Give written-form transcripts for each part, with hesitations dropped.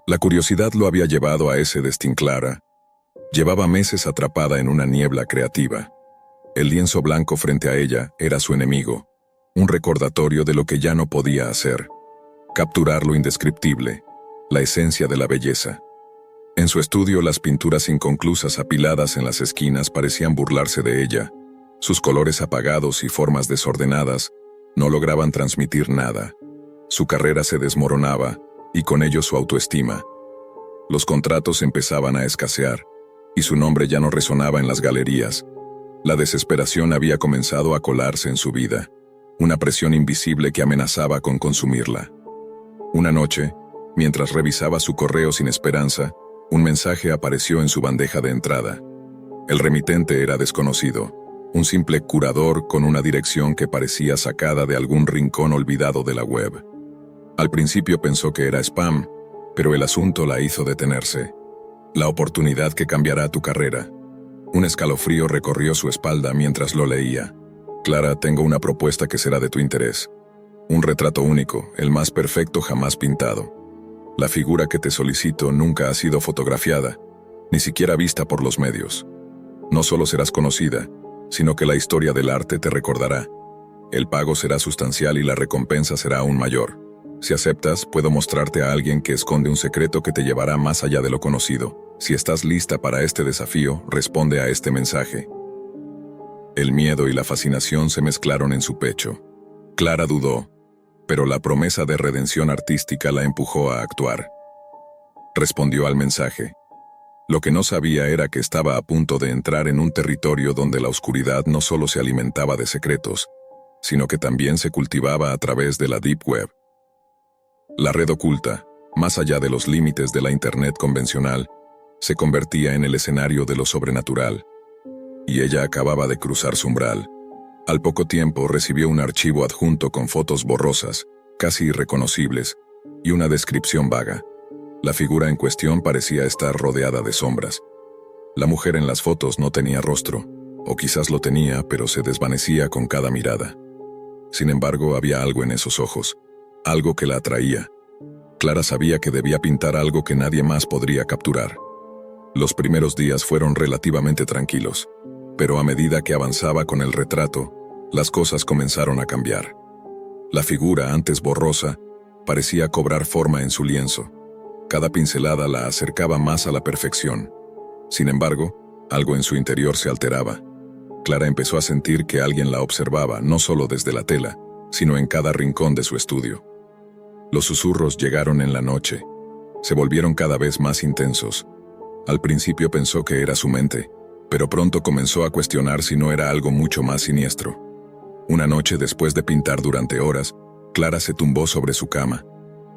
La curiosidad lo había llevado a ese destino. Clara llevaba meses atrapada en una niebla creativa. El lienzo blanco frente a ella era su enemigo, un recordatorio de lo que ya no podía hacer. Capturar lo indescriptible, la esencia de la belleza. En su estudio, las pinturas inconclusas apiladas en las esquinas parecían burlarse de ella. Sus colores apagados y formas desordenadas no lograban transmitir nada. Su carrera se desmoronaba, y con ello su autoestima. Los contratos empezaban a escasear, y su nombre ya no resonaba en las galerías. La desesperación había comenzado a colarse en su vida, una presión invisible que amenazaba con consumirla. Una noche, mientras revisaba su correo sin esperanza, un mensaje apareció en su bandeja de entrada. El remitente era desconocido, un simple curador con una dirección que parecía sacada de algún rincón olvidado de la web. Al principio pensó que era spam, pero el asunto la hizo detenerse. La oportunidad que cambiará tu carrera. Un escalofrío recorrió su espalda mientras lo leía. Clara, tengo una propuesta que será de tu interés. Un retrato único, el más perfecto jamás pintado. La figura que te solicito nunca ha sido fotografiada, ni siquiera vista por los medios. No solo serás conocida, sino que la historia del arte te recordará. El pago será sustancial y la recompensa será aún mayor. Si aceptas, puedo mostrarte a alguien que esconde un secreto que te llevará más allá de lo conocido. Si estás lista para este desafío, responde a este mensaje. El miedo y la fascinación se mezclaron en su pecho. Clara dudó, pero la promesa de redención artística la empujó a actuar. Respondió al mensaje. Lo que no sabía era que estaba a punto de entrar en un territorio donde la oscuridad no solo se alimentaba de secretos, sino que también se cultivaba a través de la Deep Web. La red oculta, más allá de los límites de la Internet convencional, se convertía en el escenario de lo sobrenatural, y ella acababa de cruzar su umbral. Al poco tiempo recibió un archivo adjunto con fotos borrosas, casi irreconocibles, y una descripción vaga. La figura en cuestión parecía estar rodeada de sombras. La mujer en las fotos no tenía rostro, o quizás lo tenía, pero se desvanecía con cada mirada. Sin embargo, había algo en esos ojos, algo que la atraía. Clara sabía que debía pintar algo que nadie más podría capturar. Los primeros días fueron relativamente tranquilos, pero a medida que avanzaba con el retrato, las cosas comenzaron a cambiar. La figura, antes borrosa, parecía cobrar forma en su lienzo. Cada pincelada la acercaba más a la perfección. Sin embargo, algo en su interior se alteraba. Clara empezó a sentir que alguien la observaba, no solo desde la tela, sino en cada rincón de su estudio. Los susurros llegaron en la noche. Se volvieron cada vez más intensos. Al principio pensó que era su mente, pero pronto comenzó a cuestionar si no era algo mucho más siniestro. Una noche, después de pintar durante horas, Clara se tumbó sobre su cama,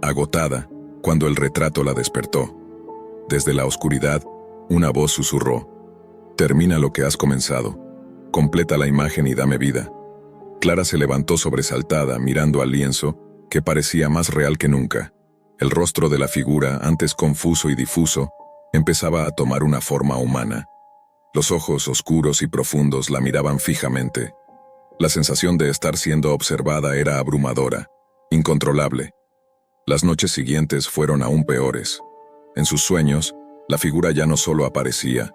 agotada, cuando el retrato la despertó. Desde la oscuridad, una voz susurró: «Termina lo que has comenzado. Completa la imagen y dame vida». Clara se levantó sobresaltada, mirando al lienzo, que parecía más real que nunca. El rostro de la figura, antes confuso y difuso, empezaba a tomar una forma humana. Los ojos oscuros y profundos la miraban fijamente. La sensación de estar siendo observada era abrumadora, incontrolable. Las noches siguientes fueron aún peores. En sus sueños, la figura ya no solo aparecía,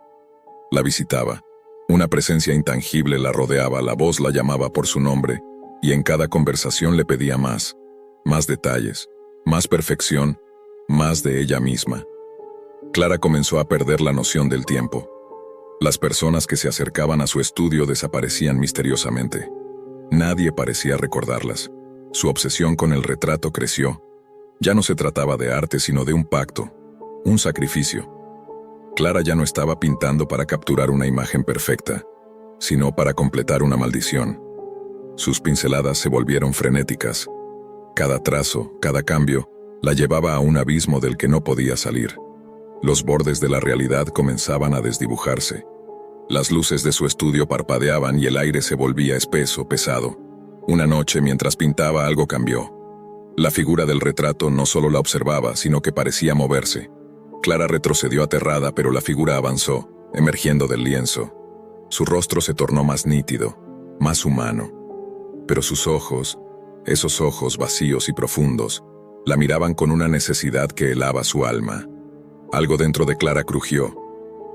la visitaba. Una presencia intangible la rodeaba, la voz la llamaba por su nombre, y en cada conversación le pedía más detalles, más perfección, más de ella misma. Clara comenzó a perder la noción del tiempo. Las personas que se acercaban a su estudio desaparecían misteriosamente. Nadie parecía recordarlas. Su obsesión con el retrato creció. Ya no se trataba de arte, sino de un pacto, un sacrificio. Clara ya no estaba pintando para capturar una imagen perfecta, sino para completar una maldición. Sus pinceladas se volvieron frenéticas. Cada trazo, cada cambio, la llevaba a un abismo del que no podía salir. Los bordes de la realidad comenzaban a desdibujarse. Las luces de su estudio parpadeaban y el aire se volvía espeso, pesado. Una noche, mientras pintaba, algo cambió. La figura del retrato no solo la observaba, sino que parecía moverse. Clara retrocedió aterrada, pero la figura avanzó, emergiendo del lienzo. Su rostro se tornó más nítido, más humano. Pero sus ojos, esos ojos vacíos y profundos, La miraban con una necesidad que helaba su alma. Algo dentro de Clara crujió.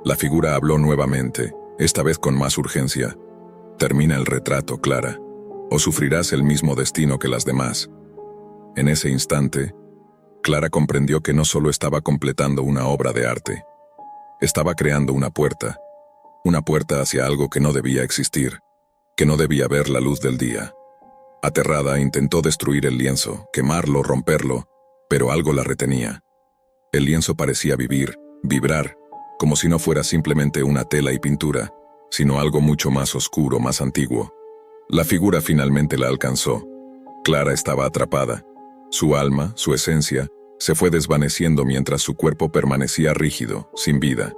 La figura habló nuevamente, esta vez con más urgencia. Termina el retrato, Clara, o sufrirás el mismo destino que las demás. En ese instante, Clara comprendió que no solo estaba completando una obra de arte, estaba creando una puerta hacia algo que no debía existir, que no debía ver la luz del día. Aterrada, intentó destruir el lienzo, quemarlo, romperlo, pero algo la retenía. El lienzo parecía vibrar, como si no fuera simplemente una tela y pintura, sino algo mucho más oscuro, más antiguo. La figura finalmente la alcanzó. Clara estaba atrapada. Su alma, su esencia, se fue desvaneciendo mientras su cuerpo permanecía rígido, sin vida.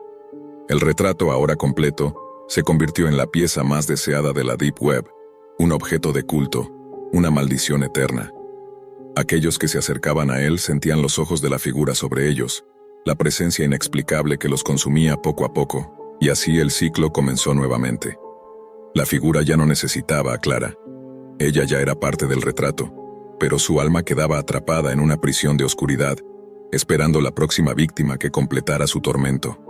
El retrato, ahora completo, se convirtió en la pieza más deseada de la Deep Web, un objeto de culto, una maldición eterna. Aquellos que se acercaban a él sentían los ojos de la figura sobre ellos, la presencia inexplicable que los consumía poco a poco, y así el ciclo comenzó nuevamente. La figura ya no necesitaba a Clara. Ella ya era parte del retrato, pero su alma quedaba atrapada en una prisión de oscuridad, esperando la próxima víctima que completara su tormento.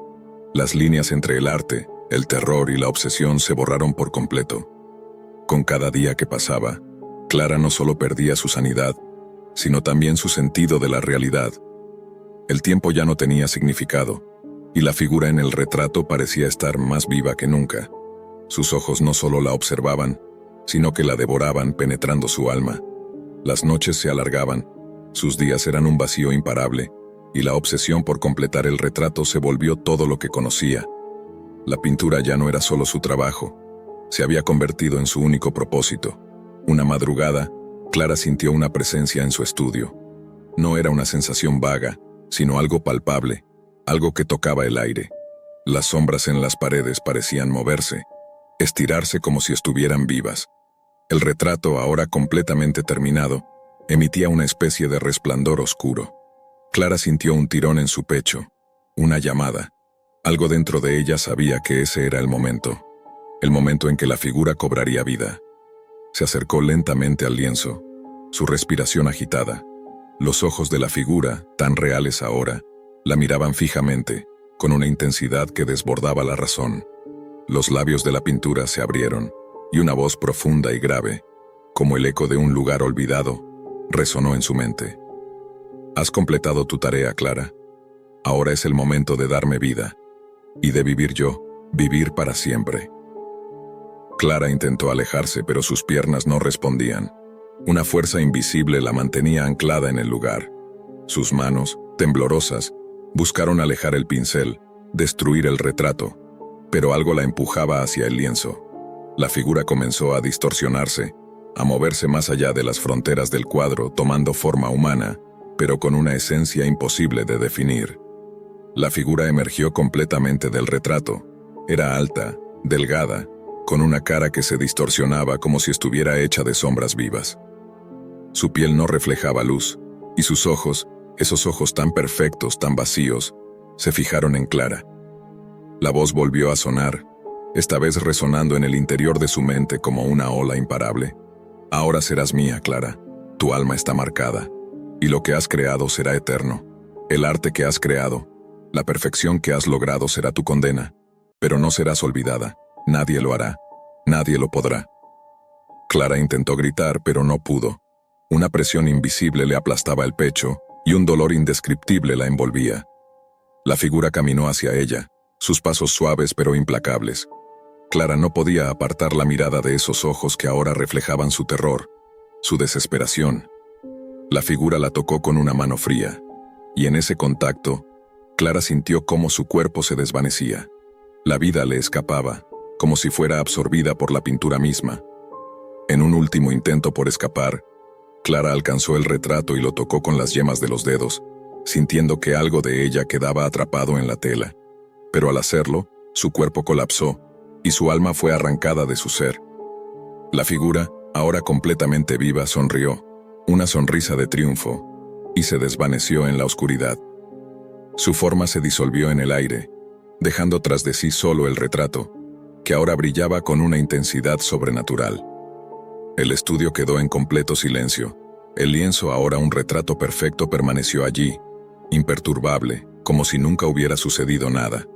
Las líneas entre el arte, el terror y la obsesión se borraron por completo. Con cada día que pasaba, Clara no solo perdía su sanidad, sino también su sentido de la realidad. El tiempo ya no tenía significado, y la figura en el retrato parecía estar más viva que nunca. Sus ojos no solo la observaban, sino que la devoraban penetrando su alma. Las noches se alargaban, sus días eran un vacío imparable, y la obsesión por completar el retrato se volvió todo lo que conocía. La pintura ya no era solo su trabajo, se había convertido en su único propósito. Una madrugada, Clara sintió una presencia en su estudio. No era una sensación vaga, sino algo palpable, algo que tocaba el aire. Las sombras en las paredes parecían moverse, estirarse como si estuvieran vivas. El retrato, ahora completamente terminado, emitía una especie de resplandor oscuro. Clara sintió un tirón en su pecho, una llamada. Algo dentro de ella sabía que ese era el momento en que la figura cobraría vida. Se acercó lentamente al lienzo, su respiración agitada. Los ojos de la figura, tan reales ahora, la miraban fijamente, con una intensidad que desbordaba la razón. Los labios de la pintura se abrieron, y una voz profunda y grave, como el eco de un lugar olvidado, resonó en su mente. Has completado tu tarea, Clara. Ahora es el momento de darme vida, y de vivir yo, vivir para siempre. Clara intentó alejarse, pero sus piernas no respondían. Una fuerza invisible la mantenía anclada en el lugar. Sus manos, temblorosas, buscaron alejar el pincel, destruir el retrato, pero algo la empujaba hacia el lienzo. La figura comenzó a distorsionarse, a moverse más allá de las fronteras del cuadro, tomando forma humana, pero con una esencia imposible de definir. La figura emergió completamente del retrato. Era alta, delgada, con una cara que se distorsionaba como si estuviera hecha de sombras vivas. Su piel no reflejaba luz, y sus ojos, esos ojos tan perfectos, tan vacíos, se fijaron en Clara. La voz volvió a sonar, esta vez resonando en el interior de su mente como una ola imparable. Ahora serás mía, Clara. Tu alma está marcada, y lo que has creado será eterno. El arte que has creado, la perfección que has logrado será tu condena, pero no serás olvidada. Nadie lo hará. Nadie lo podrá. Clara intentó gritar, pero no pudo. Una presión invisible le aplastaba el pecho, y un dolor indescriptible la envolvía. La figura caminó hacia ella, sus pasos suaves pero implacables. Clara no podía apartar la mirada de esos ojos que ahora reflejaban su terror, su desesperación. La figura la tocó con una mano fría, y en ese contacto, Clara sintió cómo su cuerpo se desvanecía. La vida le escapaba, como si fuera absorbida por la pintura misma. En un último intento por escapar, Clara alcanzó el retrato y lo tocó con las yemas de los dedos, sintiendo que algo de ella quedaba atrapado en la tela. Pero al hacerlo, su cuerpo colapsó, y su alma fue arrancada de su ser. La figura, ahora completamente viva, sonrió, una sonrisa de triunfo, y se desvaneció en la oscuridad. Su forma se disolvió en el aire, dejando tras de sí solo el retrato, que ahora brillaba con una intensidad sobrenatural. El estudio quedó en completo silencio, El lienzo, ahora un retrato perfecto, permaneció allí, imperturbable, como si nunca hubiera sucedido nada.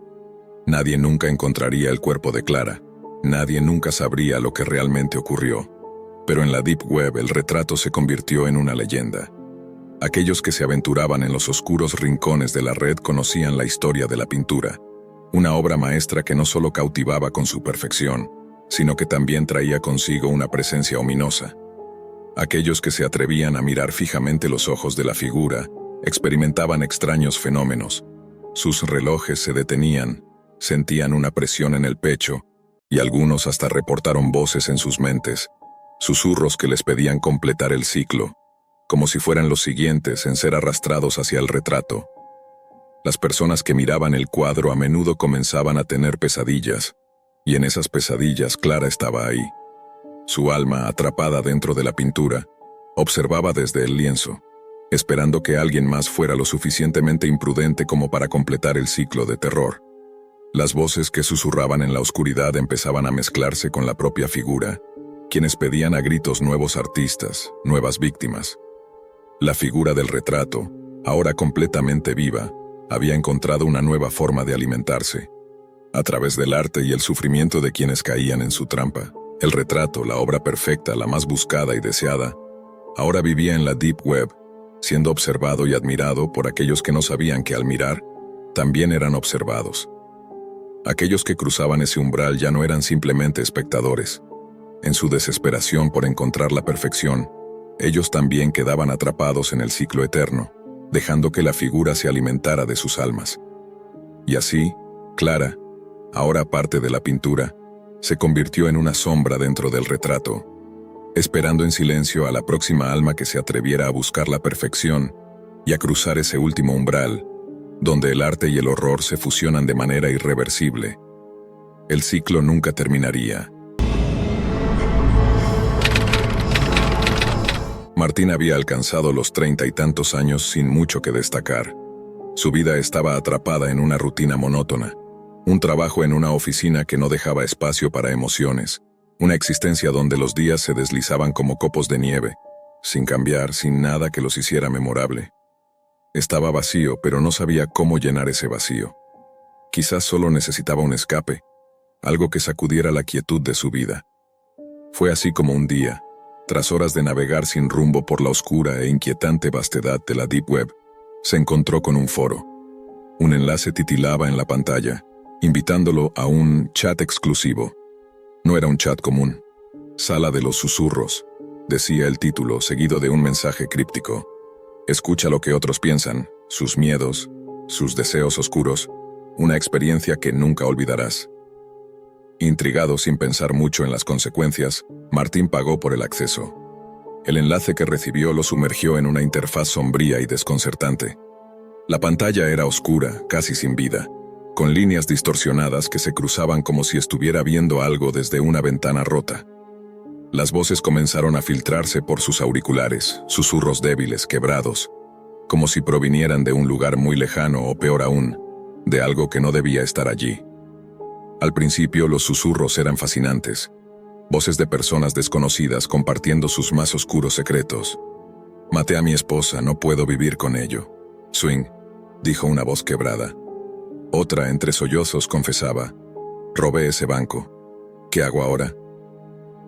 Nadie nunca encontraría el cuerpo de Clara. Nadie nunca sabría lo que realmente ocurrió. Pero en la Deep Web el retrato se convirtió en una leyenda. Aquellos que se aventuraban en los oscuros rincones de la red conocían la historia de la pintura, una obra maestra que no solo cautivaba con su perfección, sino que también traía consigo una presencia ominosa. Aquellos que se atrevían a mirar fijamente los ojos de la figura experimentaban extraños fenómenos. Sus relojes se detenían, sentían una presión en el pecho, y algunos hasta reportaron voces en sus mentes, susurros que les pedían completar el ciclo, como si fueran los siguientes en ser arrastrados hacia el retrato. Las personas que miraban el cuadro a menudo comenzaban a tener pesadillas, y en esas pesadillas Clara estaba ahí. Su alma, atrapada dentro de la pintura, observaba desde el lienzo, esperando que alguien más fuera lo suficientemente imprudente como para completar el ciclo de terror. Las voces que susurraban en la oscuridad empezaban a mezclarse con la propia figura, quienes pedían a gritos nuevos artistas, nuevas víctimas. La figura del retrato, ahora completamente viva, había encontrado una nueva forma de alimentarse. A través del arte y el sufrimiento de quienes caían en su trampa, el retrato, la obra perfecta, la más buscada y deseada, ahora vivía en la Deep Web, siendo observado y admirado por aquellos que no sabían que al mirar, también eran observados. Aquellos que cruzaban ese umbral ya no eran simplemente espectadores. En su desesperación por encontrar la perfección, ellos también quedaban atrapados en el ciclo eterno, dejando que la figura se alimentara de sus almas. Y así, Clara, ahora parte de la pintura, se convirtió en una sombra dentro del retrato, esperando en silencio a la próxima alma que se atreviera a buscar la perfección y a cruzar ese último umbral, donde el arte y el horror se fusionan de manera irreversible. El ciclo nunca terminaría. Martín había alcanzado los 30 y tantos años sin mucho que destacar. Su vida estaba atrapada en una rutina monótona, un trabajo en una oficina que no dejaba espacio para emociones, una existencia donde los días se deslizaban como copos de nieve, sin cambiar, sin nada que los hiciera memorable. Estaba vacío, pero no sabía cómo llenar ese vacío. Quizás solo necesitaba un escape, algo que sacudiera la quietud de su vida. Fue así como un día, tras horas de navegar sin rumbo por la oscura e inquietante vastedad de la Deep Web, se encontró con un foro. Un enlace titilaba en la pantalla, invitándolo a un chat exclusivo. No era un chat común. Sala de los susurros, decía el título, seguido de un mensaje críptico. Escucha lo que otros piensan, sus miedos, sus deseos oscuros, una experiencia que nunca olvidarás. Intrigado sin pensar mucho en las consecuencias, Martín pagó por el acceso. El enlace que recibió lo sumergió en una interfaz sombría y desconcertante. La pantalla era oscura, casi sin vida, con líneas distorsionadas que se cruzaban como si estuviera viendo algo desde una ventana rota. Las voces comenzaron a filtrarse por sus auriculares, susurros débiles, quebrados, como si provinieran de un lugar muy lejano o peor aún, de algo que no debía estar allí. Al principio los susurros eran fascinantes, voces de personas desconocidas compartiendo sus más oscuros secretos. Maté a mi esposa, no puedo vivir con ello. Swing, dijo una voz quebrada. Otra, entre sollozos, confesaba, robé ese banco. ¿Qué hago ahora?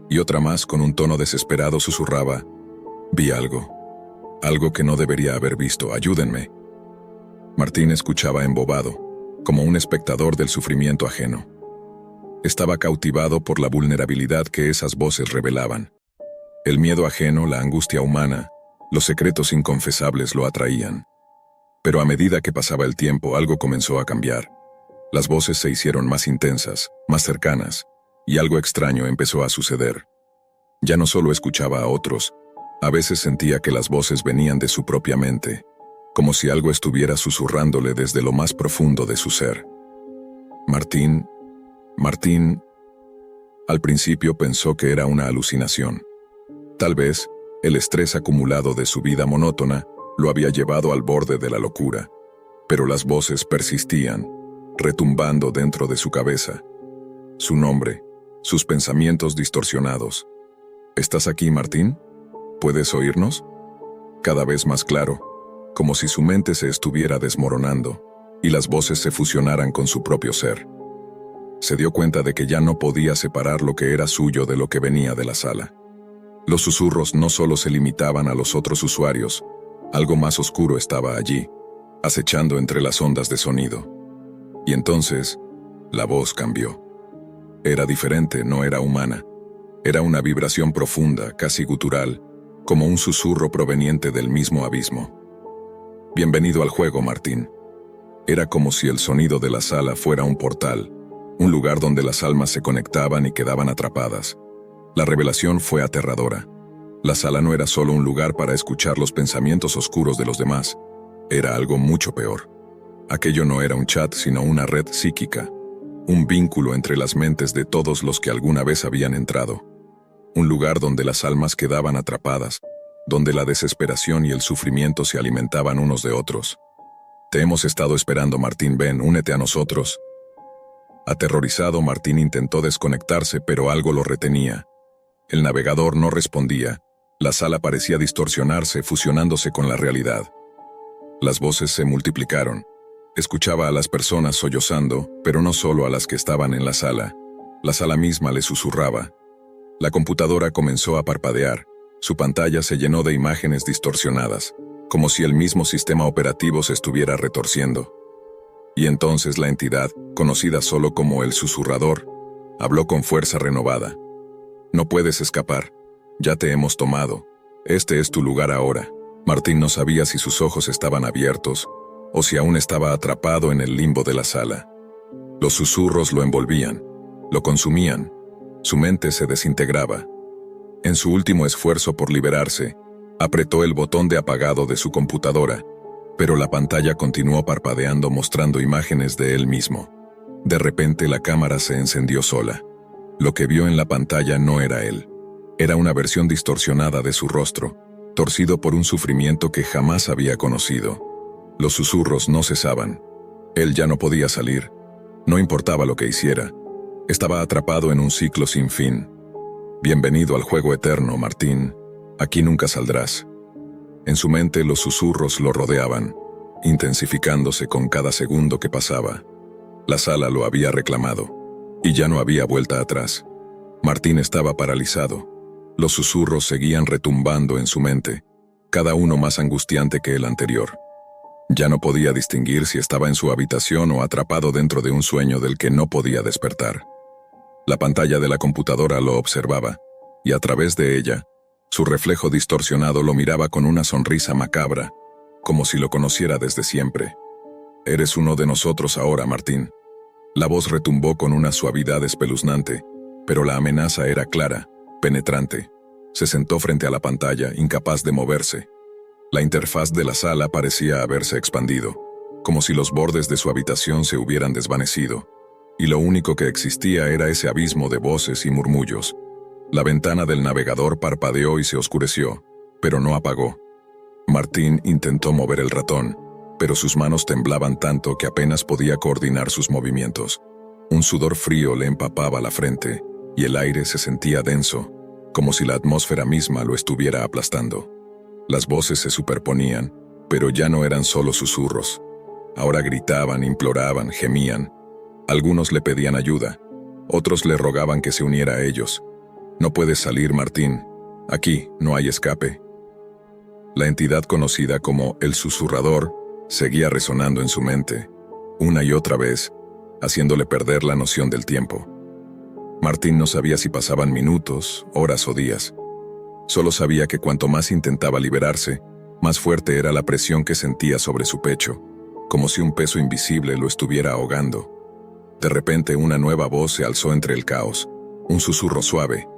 Y otra más, con un tono desesperado, susurraba, vi algo que no debería haber visto, ayúdenme. Martín escuchaba embobado, como un espectador del sufrimiento ajeno. Estaba cautivado por la vulnerabilidad que esas voces revelaban. El miedo ajeno, la angustia humana, los secretos inconfesables lo atraían. Pero a medida que pasaba el tiempo, algo comenzó a cambiar. Las voces se hicieron más intensas, más cercanas, y algo extraño empezó a suceder. Ya no solo escuchaba a otros, a veces sentía que las voces venían de su propia mente, como si algo estuviera susurrándole desde lo más profundo de su ser. Martín. Al principio pensó que era una alucinación. Tal vez, el estrés acumulado de su vida monótona lo había llevado al borde de la locura, pero las voces persistían, retumbando dentro de su cabeza. Su nombre, sus pensamientos distorsionados. ¿Estás aquí, Martín? ¿Puedes oírnos? cada vez más claro, como si su mente se estuviera desmoronando y las voces se fusionaran con su propio ser. Se dio cuenta de que ya no podía separar lo que era suyo de lo que venía de la sala. Los susurros no solo se limitaban a los otros usuarios, algo más oscuro estaba allí, acechando entre las ondas de sonido. Y entonces, la voz cambió. Era diferente, no era humana. Era una vibración profunda, casi gutural, como un susurro proveniente del mismo abismo. Bienvenido al juego, Martín. Era como si el sonido de la sala fuera un portal, un lugar donde las almas se conectaban y quedaban atrapadas. La revelación fue aterradora. La sala no era solo un lugar para escuchar los pensamientos oscuros de los demás, era algo mucho peor. Aquello no era un chat, sino una red psíquica, un vínculo entre las mentes de todos los que alguna vez habían entrado. Un lugar donde las almas quedaban atrapadas, donde la desesperación y el sufrimiento se alimentaban unos de otros. Te hemos estado esperando, Martín, ven, únete a nosotros. Aterrorizado, Martín intentó desconectarse, pero algo lo retenía. El navegador no respondía. La sala parecía distorsionarse, fusionándose con la realidad. Las voces se multiplicaron. Escuchaba a las personas sollozando, pero no solo a las que estaban en la sala. La sala misma le susurraba. La computadora comenzó a parpadear. Su pantalla se llenó de imágenes distorsionadas, como si el mismo sistema operativo se estuviera retorciendo. Y entonces la entidad, conocida solo como el susurrador, habló con fuerza renovada. No puedes escapar. Ya te hemos tomado. Este es tu lugar ahora. Martín no sabía si sus ojos estaban abiertos o si aún estaba atrapado en el limbo de la sala. Los susurros lo envolvían, lo consumían. Su mente se desintegraba. En su último esfuerzo por liberarse, apretó el botón de apagado de su computadora, pero la pantalla continuó parpadeando mostrando imágenes de él mismo. De repente la cámara se encendió sola. Lo que vio en la pantalla no era él. Era una versión distorsionada de su rostro, torcido por un sufrimiento que jamás había conocido. Los susurros no cesaban. Él ya no podía salir. No importaba lo que hiciera. Estaba atrapado en un ciclo sin fin. Bienvenido al juego eterno, Martín. Aquí nunca saldrás. En su mente los susurros lo rodeaban, intensificándose con cada segundo que pasaba. La sala lo había reclamado, y ya no había vuelta atrás. Martín estaba paralizado. Los susurros seguían retumbando en su mente, cada uno más angustiante que el anterior. Ya no podía distinguir si estaba en su habitación o atrapado dentro de un sueño del que no podía despertar. La pantalla de la computadora lo observaba, y a través de ella, su reflejo distorsionado lo miraba con una sonrisa macabra, como si lo conociera desde siempre. Eres uno de nosotros ahora, Martín. La voz retumbó con una suavidad espeluznante, pero la amenaza era clara, penetrante. Se sentó frente a la pantalla, incapaz de moverse. La interfaz de la sala parecía haberse expandido, como si los bordes de su habitación se hubieran desvanecido, y lo único que existía era ese abismo de voces y murmullos. La ventana del navegador parpadeó y se oscureció, pero no apagó. Martín intentó mover el ratón, pero sus manos temblaban tanto que apenas podía coordinar sus movimientos. Un sudor frío le empapaba la frente, y el aire se sentía denso, como si la atmósfera misma lo estuviera aplastando. Las voces se superponían, pero ya no eran solo susurros. Ahora gritaban, imploraban, gemían. Algunos le pedían ayuda, otros le rogaban que se uniera a ellos. No puedes salir, Martín. Aquí no hay escape. La entidad conocida como el susurrador seguía resonando en su mente, una y otra vez, haciéndole perder la noción del tiempo. Martín no sabía si pasaban minutos, horas o días. Solo sabía que cuanto más intentaba liberarse, más fuerte era la presión que sentía sobre su pecho, como si un peso invisible lo estuviera ahogando. De repente una nueva voz se alzó entre el caos, un susurro suave,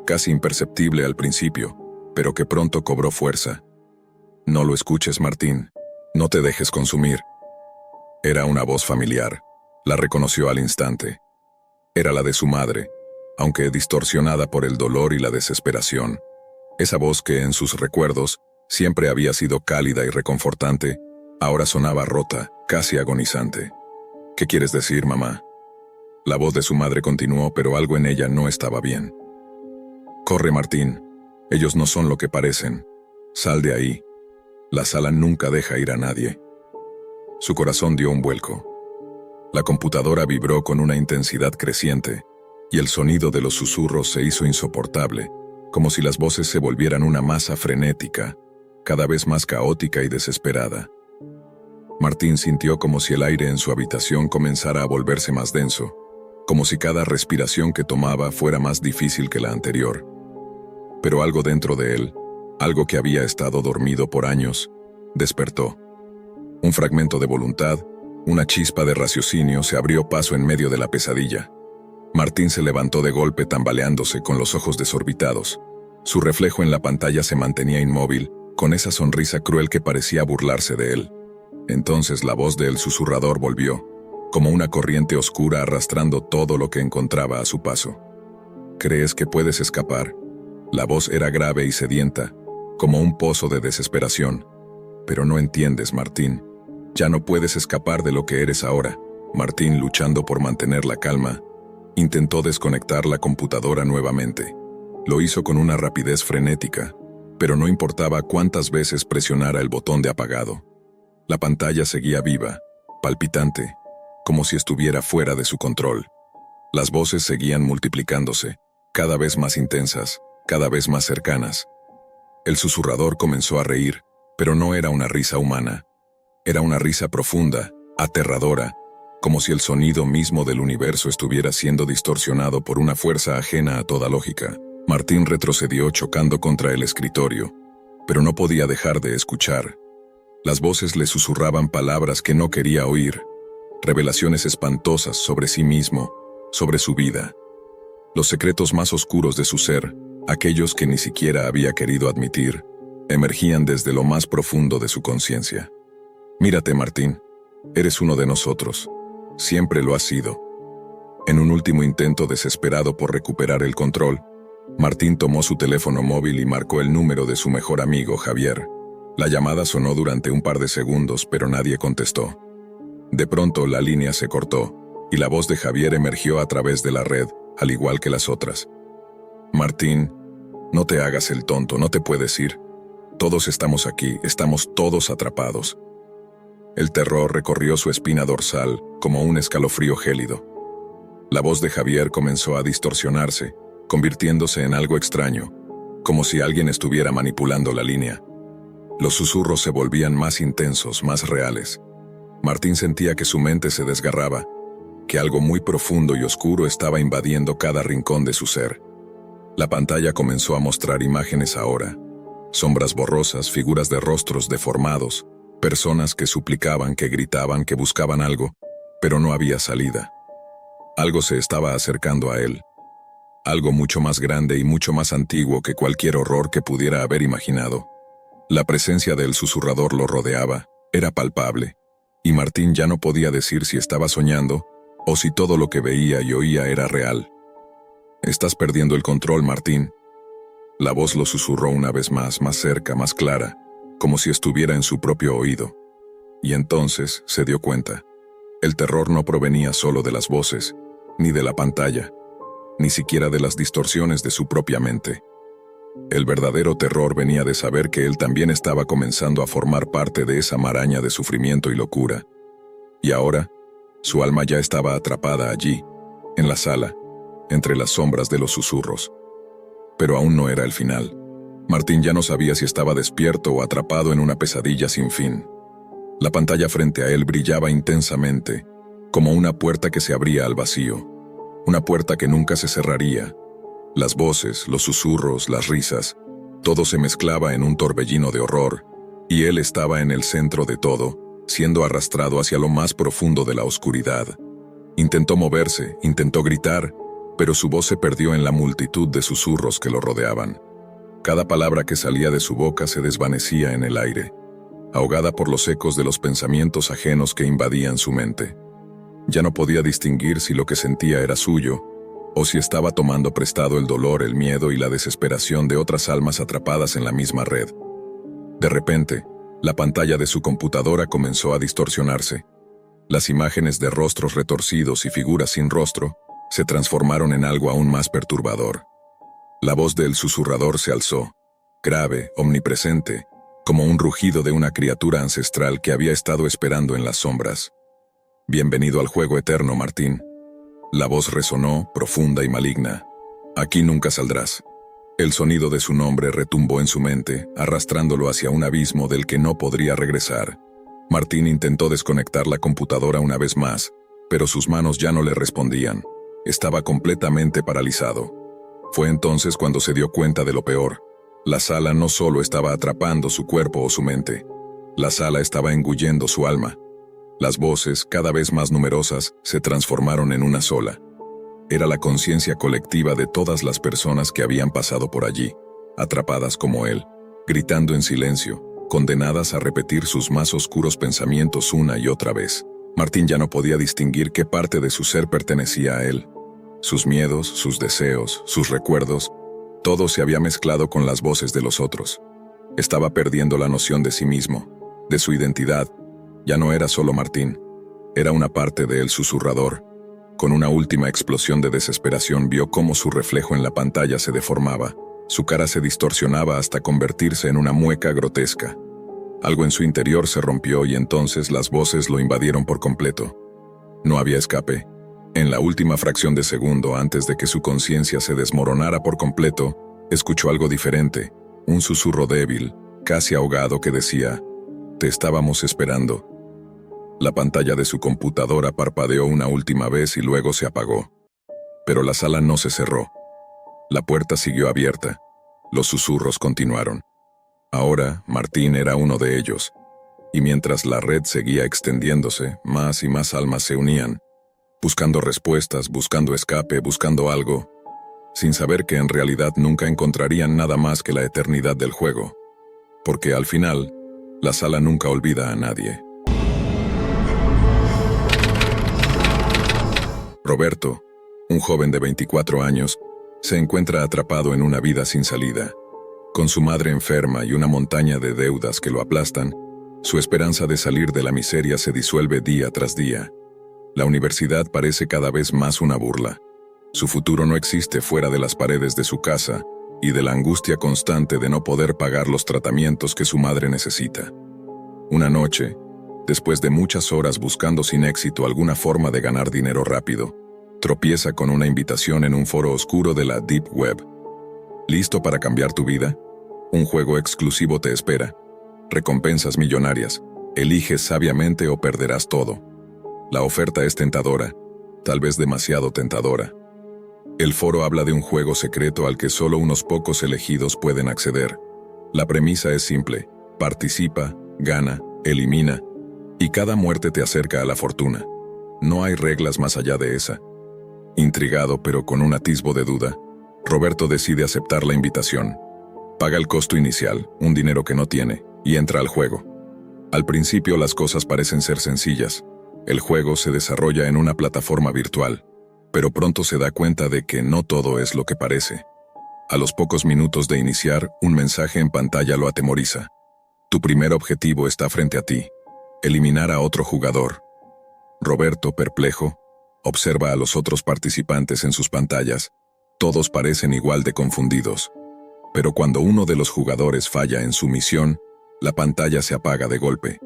casi imperceptible al principio, pero que pronto cobró fuerza. No lo escuches, Martín. No te dejes consumir. Era una voz familiar. La reconoció al instante. Era la de su madre, aunque distorsionada por el dolor y la desesperación. Esa voz que en sus recuerdos siempre había sido cálida y reconfortante, ahora sonaba rota, casi agonizante. ¿Qué quieres decir, mamá? La voz de su madre continuó, pero algo en ella no estaba bien. Corre, Martín. Ellos no son lo que parecen. Sal de ahí. La sala nunca deja ir a nadie. Su corazón dio un vuelco. La computadora vibró con una intensidad creciente, y el sonido de los susurros se hizo insoportable, como si las voces se volvieran una masa frenética, cada vez más caótica y desesperada. Martín sintió como si el aire en su habitación comenzara a volverse más denso, como si cada respiración que tomaba fuera más difícil que la anterior. Pero algo dentro de él, algo que había estado dormido por años, despertó. Un fragmento de voluntad, una chispa de raciocinio se abrió paso en medio de la pesadilla. Martín se levantó de golpe tambaleándose con los ojos desorbitados. Su reflejo en la pantalla se mantenía inmóvil, con esa sonrisa cruel que parecía burlarse de él. Entonces la voz del susurrador volvió, como una corriente oscura arrastrando todo lo que encontraba a su paso. ¿Crees que puedes escapar? La voz era grave y sedienta, como un pozo de desesperación. Pero no entiendes, Martín. Ya no puedes escapar de lo que eres ahora. Martín, luchando por mantener la calma, intentó desconectar la computadora nuevamente. Lo hizo con una rapidez frenética, pero no importaba cuántas veces presionara el botón de apagado. La pantalla seguía viva, palpitante, como si estuviera fuera de su control. Las voces seguían multiplicándose, cada vez más intensas, cada vez más cercanas. El susurrador comenzó a reír, pero no era una risa humana. Era una risa profunda, aterradora, como si el sonido mismo del universo estuviera siendo distorsionado por una fuerza ajena a toda lógica. Martín retrocedió chocando contra el escritorio, pero no podía dejar de escuchar. Las voces le susurraban palabras que no quería oír, revelaciones espantosas sobre sí mismo, sobre su vida. Los secretos más oscuros de su ser, aquellos que ni siquiera había querido admitir, emergían desde lo más profundo de su conciencia. Mírate, Martín, eres uno de nosotros. Siempre lo has sido. En un último intento desesperado por recuperar el control, Martín tomó su teléfono móvil y marcó el número de su mejor amigo, Javier. La llamada sonó durante un par de segundos, pero nadie contestó. De pronto la línea se cortó, y la voz de Javier emergió a través de la red, al igual que las otras. Martín, no te hagas el tonto, no te puedes ir. Todos estamos aquí, estamos todos atrapados. El terror recorrió su espina dorsal como un escalofrío gélido. La voz de Javier comenzó a distorsionarse, convirtiéndose en algo extraño, como si alguien estuviera manipulando la línea. Los susurros se volvían más intensos, más reales. Martín sentía que su mente se desgarraba, que algo muy profundo y oscuro estaba invadiendo cada rincón de su ser. La pantalla comenzó a mostrar imágenes ahora, sombras borrosas, figuras de rostros deformados, personas que suplicaban, que gritaban, que buscaban algo, pero no había salida. Algo se estaba acercando a él. Algo mucho más grande y mucho más antiguo que cualquier horror que pudiera haber imaginado. La presencia del susurrador lo rodeaba, era palpable, y Martín ya no podía decir si estaba soñando o si todo lo que veía y oía era real. «Estás perdiendo el control, Martín». La voz lo susurró una vez más cerca, más clara, como si estuviera en su propio oído. Y entonces se dio cuenta. El terror no provenía solo de las voces, ni de la pantalla, ni siquiera de las distorsiones de su propia mente. El verdadero terror venía de saber que él también estaba comenzando a formar parte de esa maraña de sufrimiento y locura. Y ahora, su alma ya estaba atrapada allí, en la sala, entre las sombras de los susurros. Pero aún no era el final. Martín ya no sabía si estaba despierto o atrapado en una pesadilla sin fin. La pantalla frente a él brillaba intensamente, como una puerta que se abría al vacío, una puerta que nunca se cerraría. Las voces, los susurros, las risas, todo se mezclaba en un torbellino de horror, y él estaba en el centro de todo, siendo arrastrado hacia lo más profundo de la oscuridad. Intentó moverse, intentó gritar, pero su voz se perdió en la multitud de susurros que lo rodeaban. Cada palabra que salía de su boca se desvanecía en el aire, ahogada por los ecos de los pensamientos ajenos que invadían su mente. Ya no podía distinguir si lo que sentía era suyo, o si estaba tomando prestado el dolor, el miedo y la desesperación de otras almas atrapadas en la misma red. De repente, la pantalla de su computadora comenzó a distorsionarse. Las imágenes de rostros retorcidos y figuras sin rostro se transformaron en algo aún más perturbador. La voz del susurrador se alzó, grave, omnipresente, como un rugido de una criatura ancestral que había estado esperando en las sombras. «Bienvenido al juego eterno, Martín». La voz resonó, profunda y maligna. «Aquí nunca saldrás». El sonido de su nombre retumbó en su mente, arrastrándolo hacia un abismo del que no podría regresar. Martín intentó desconectar la computadora una vez más, pero sus manos ya no le respondían. Estaba completamente paralizado. Fue entonces cuando se dio cuenta de lo peor. La sala no solo estaba atrapando su cuerpo o su mente, la sala estaba engullendo su alma. Las voces, cada vez más numerosas, se transformaron en una sola. Era la conciencia colectiva de todas las personas que habían pasado por allí, atrapadas como él, gritando en silencio, condenadas a repetir sus más oscuros pensamientos una y otra vez. Martín ya no podía distinguir qué parte de su ser pertenecía a él. Sus miedos, sus deseos, sus recuerdos, todo se había mezclado con las voces de los otros. Estaba perdiendo la noción de sí mismo, de su identidad. Ya no era solo Martín. Era una parte de él susurrador. Con una última explosión de desesperación vio cómo su reflejo en la pantalla se deformaba. Su cara se distorsionaba hasta convertirse en una mueca grotesca. Algo en su interior se rompió y entonces las voces lo invadieron por completo. No había escape. En la última fracción de segundo, antes de que su conciencia se desmoronara por completo, escuchó algo diferente, un susurro débil, casi ahogado que decía: «Te estábamos esperando». La pantalla de su computadora parpadeó una última vez y luego se apagó. Pero la sala no se cerró. La puerta siguió abierta. Los susurros continuaron. Ahora, Martín era uno de ellos. Y mientras la red seguía extendiéndose, más y más almas se unían, buscando respuestas, buscando escape, buscando algo, sin saber que en realidad nunca encontrarían nada más que la eternidad del juego. Porque al final, la sala nunca olvida a nadie. Roberto, un joven de 24 años, se encuentra atrapado en una vida sin salida. Con su madre enferma y una montaña de deudas que lo aplastan, su esperanza de salir de la miseria se disuelve día tras día. La universidad parece cada vez más una burla. Su futuro no existe fuera de las paredes de su casa y de la angustia constante de no poder pagar los tratamientos que su madre necesita. Una noche, después de muchas horas buscando sin éxito alguna forma de ganar dinero rápido, tropieza con una invitación en un foro oscuro de la Deep Web. ¿Listo para cambiar tu vida? Un juego exclusivo te espera. Recompensas millonarias. Eliges sabiamente o perderás todo. La oferta es tentadora, tal vez demasiado tentadora. El foro habla de un juego secreto al que solo unos pocos elegidos pueden acceder. La premisa es simple: participa, gana, elimina, y cada muerte te acerca a la fortuna. No hay reglas más allá de esa. Intrigado pero con un atisbo de duda, Roberto decide aceptar la invitación. Paga el costo inicial, un dinero que no tiene, y entra al juego. Al principio las cosas parecen ser sencillas. El juego se desarrolla en una plataforma virtual, pero pronto se da cuenta de que no todo es lo que parece. A los pocos minutos de iniciar, un mensaje en pantalla lo atemoriza. Tu primer objetivo está frente a ti: eliminar a otro jugador. Roberto, perplejo, observa a los otros participantes en sus pantallas. Todos parecen igual de confundidos. Pero cuando uno de los jugadores falla en su misión, la pantalla se apaga de golpe.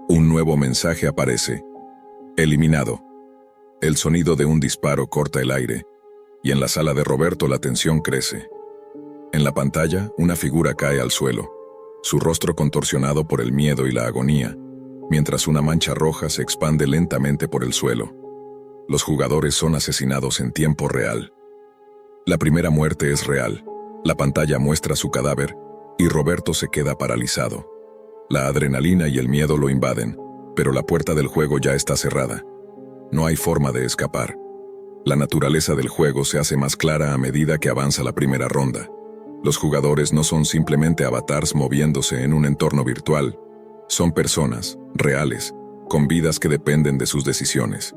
Un nuevo mensaje aparece: eliminado. El sonido de un disparo corta el aire, y en la sala de Roberto la tensión crece. En la pantalla, una figura cae al suelo, su rostro contorsionado por el miedo y la agonía, mientras una mancha roja se expande lentamente por el suelo. Los jugadores son asesinados en tiempo real. La primera muerte es real. La pantalla muestra su cadáver, y Roberto se queda paralizado. La adrenalina y el miedo lo invaden, pero la puerta del juego ya está cerrada. No hay forma de escapar. La naturaleza del juego se hace más clara a medida que avanza la primera ronda. Los jugadores no son simplemente avatars moviéndose en un entorno virtual. Son personas, reales, con vidas que dependen de sus decisiones.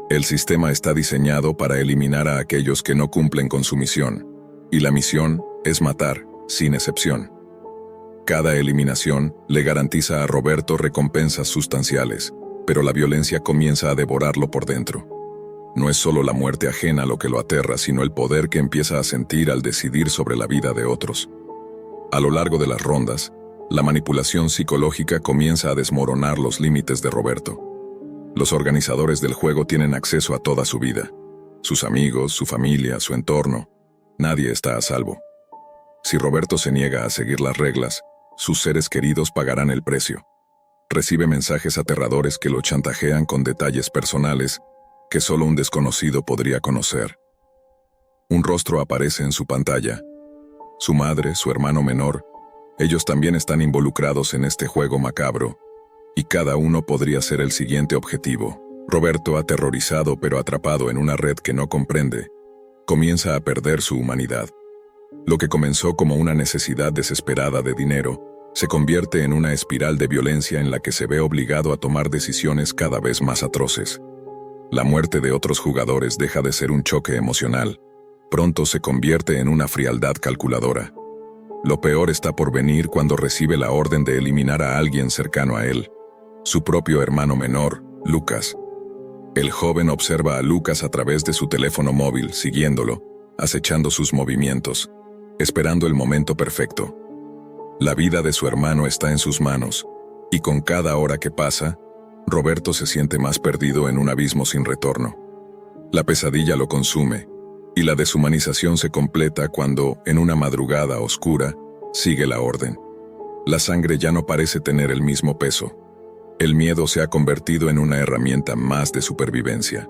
El sistema está diseñado para eliminar a aquellos que no cumplen con su misión, y la misión es matar, sin excepción. Cada eliminación le garantiza a Roberto recompensas sustanciales, pero la violencia comienza a devorarlo por dentro. No es solo la muerte ajena lo que lo aterra, sino el poder que empieza a sentir al decidir sobre la vida de otros. A lo largo de las rondas, La manipulación psicológica comienza a desmoronar los límites de Roberto. Los organizadores del juego tienen acceso a toda su vida. Sus amigos, su familia, su entorno. Nadie está a salvo. Si Roberto se niega a seguir las reglas, sus seres queridos pagarán el precio. Recibe mensajes aterradores que lo chantajean con detalles personales que solo un desconocido podría conocer. Un rostro aparece en su pantalla. Su madre, su hermano menor, ellos también están involucrados en este juego macabro, y cada uno podría ser el siguiente objetivo. Roberto, aterrorizado pero atrapado en una red que no comprende, comienza a perder su humanidad. Lo que comenzó como una necesidad desesperada de dinero, se convierte en una espiral de violencia en la que se ve obligado a tomar decisiones cada vez más atroces. La muerte de otros jugadores deja de ser un choque emocional. Pronto se convierte en una frialdad calculadora. Lo peor está por venir cuando recibe la orden de eliminar a alguien cercano a él, su propio hermano menor, Lucas. El joven observa a Lucas a través de su teléfono móvil, siguiéndolo, acechando sus movimientos, esperando el momento perfecto. La vida de su hermano está en sus manos, y con cada hora que pasa, Roberto se siente más perdido en un abismo sin retorno. La pesadilla lo consume, y la deshumanización se completa cuando, en una madrugada oscura, sigue la orden. La sangre ya no parece tener el mismo peso. El miedo se ha convertido en una herramienta más de supervivencia.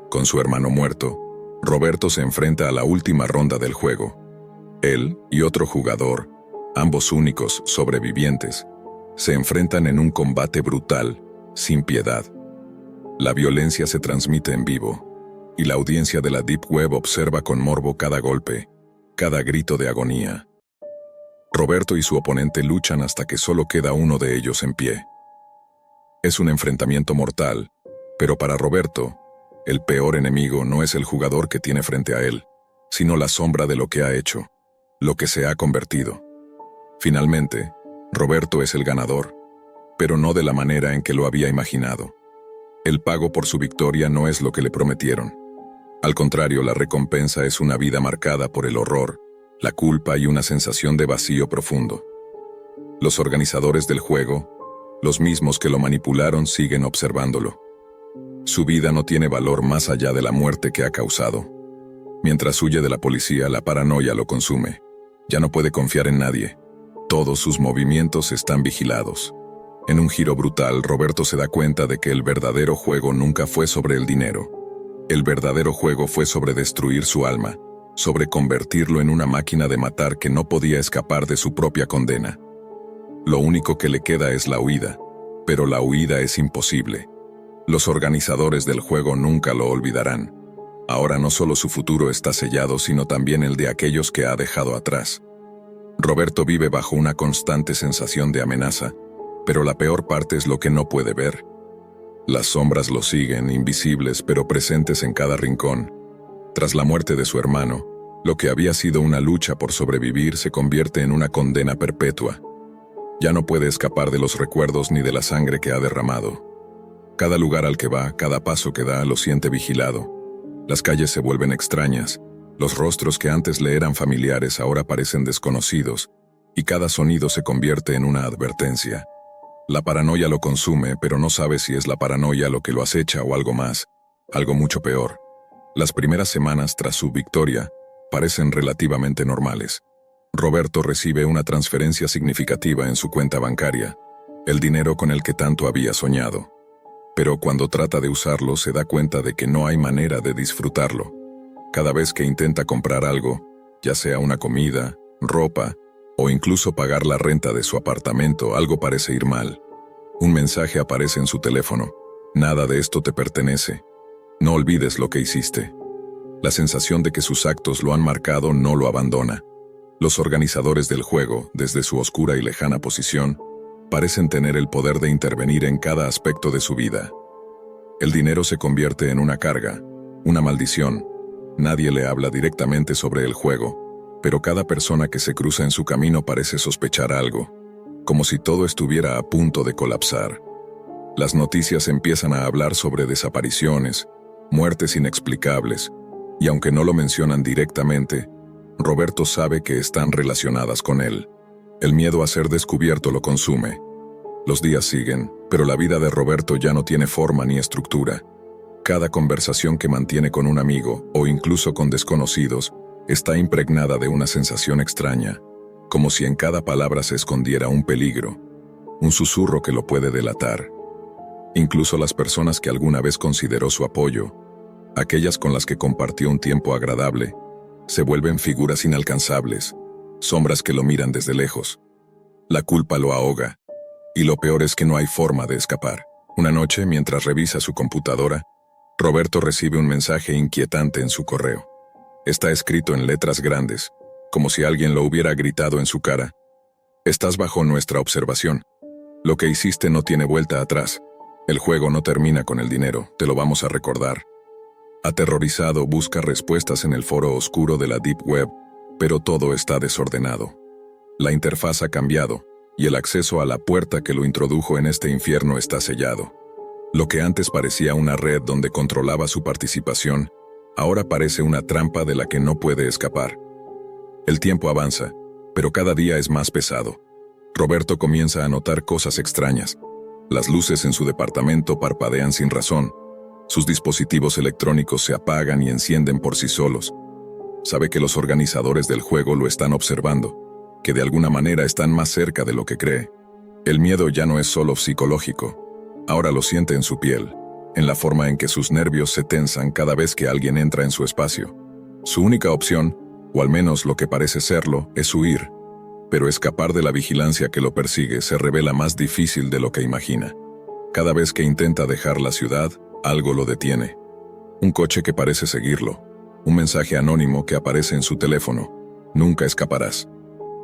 Con su hermano muerto, Roberto se enfrenta a la última ronda del juego. Él y otro jugador, ambos únicos sobrevivientes, se enfrentan en un combate brutal, sin piedad. La violencia se transmite en vivo, y la audiencia de la Deep Web observa con morbo cada golpe, cada grito de agonía. Roberto y su oponente luchan hasta que solo queda uno de ellos en pie. Es un enfrentamiento mortal, pero para Roberto, el peor enemigo no es el jugador que tiene frente a él, sino la sombra de lo que ha hecho, lo que se ha convertido. Finalmente, Roberto es el ganador, pero no de la manera en que lo había imaginado. El pago por su victoria no es lo que le prometieron. Al contrario, la recompensa es una vida marcada por el horror, la culpa y una sensación de vacío profundo. Los organizadores del juego, los mismos que lo manipularon, siguen observándolo. Su vida no tiene valor más allá de la muerte que ha causado. Mientras huye de la policía, la paranoia lo consume. Ya no puede confiar en nadie. Todos sus movimientos están vigilados. En un giro brutal, Roberto se da cuenta de que el verdadero juego nunca fue sobre el dinero. El verdadero juego fue sobre destruir su alma, sobre convertirlo en una máquina de matar que no podía escapar de su propia condena. Lo único que le queda es la huida, pero la huida es imposible. Los organizadores del juego nunca lo olvidarán. Ahora no solo su futuro está sellado, sino también el de aquellos que ha dejado atrás. Roberto vive bajo una constante sensación de amenaza, pero la peor parte es lo que no puede ver. Las sombras lo siguen, invisibles pero presentes en cada rincón. Tras la muerte de su hermano, lo que había sido una lucha por sobrevivir se convierte en una condena perpetua. Ya no puede escapar de los recuerdos ni de la sangre que ha derramado. Cada lugar al que va, cada paso que da, lo siente vigilado. Las calles se vuelven extrañas, los rostros que antes le eran familiares ahora parecen desconocidos, y cada sonido se convierte en una advertencia. La paranoia lo consume, pero no sabe si es la paranoia lo que lo acecha o algo más, algo mucho peor. Las primeras semanas tras su victoria parecen relativamente normales. Roberto recibe una transferencia significativa en su cuenta bancaria, el dinero con el que tanto había soñado. Pero cuando trata de usarlo se da cuenta de que no hay manera de disfrutarlo. Cada vez que intenta comprar algo, ya sea una comida, ropa, o incluso pagar la renta de su apartamento, algo parece ir mal. Un mensaje aparece en su teléfono. Nada de esto te pertenece. No olvides lo que hiciste. La sensación de que sus actos lo han marcado no lo abandona. Los organizadores del juego, desde su oscura y lejana posición, parecen tener el poder de intervenir en cada aspecto de su vida. El dinero se convierte en una carga, una maldición. Nadie le habla directamente sobre el juego, pero cada persona que se cruza en su camino parece sospechar algo, como si todo estuviera a punto de colapsar. Las noticias empiezan a hablar sobre desapariciones, muertes inexplicables, y aunque no lo mencionan directamente, Roberto sabe que están relacionadas con él. El miedo a ser descubierto lo consume. Los días siguen, pero la vida de Roberto ya no tiene forma ni estructura. Cada conversación que mantiene con un amigo, o incluso con desconocidos, está impregnada de una sensación extraña, como si en cada palabra se escondiera un peligro, un susurro que lo puede delatar. Incluso las personas que alguna vez consideró su apoyo, aquellas con las que compartió un tiempo agradable, se vuelven figuras inalcanzables, sombras que lo miran desde lejos. La culpa lo ahoga, y lo peor es que no hay forma de escapar. Una noche, mientras revisa su computadora, Roberto recibe un mensaje inquietante en su correo. Está escrito en letras grandes, como si alguien lo hubiera gritado en su cara. Estás bajo nuestra observación. Lo que hiciste no tiene vuelta atrás. El juego no termina con el dinero, te lo vamos a recordar. Aterrorizado, busca respuestas en el foro oscuro de la Deep Web, pero todo está desordenado. La interfaz ha cambiado, y el acceso a la puerta que lo introdujo en este infierno está sellado. Lo que antes parecía una red donde controlaba su participación, ahora parece una trampa de la que no puede escapar. El tiempo avanza, pero cada día es más pesado. Roberto comienza a notar cosas extrañas. Las luces en su departamento parpadean sin razón. Sus dispositivos electrónicos se apagan y encienden por sí solos. Sabe que los organizadores del juego lo están observando, que de alguna manera están más cerca de lo que cree. El miedo ya no es solo psicológico. Ahora lo siente en su piel, en la forma en que sus nervios se tensan cada vez que alguien entra en su espacio. Su única opción, o al menos lo que parece serlo, es huir. Pero escapar de la vigilancia que lo persigue se revela más difícil de lo que imagina. Cada vez que intenta dejar la ciudad, algo lo detiene. Un coche que parece seguirlo. Un mensaje anónimo que aparece en su teléfono. Nunca escaparás.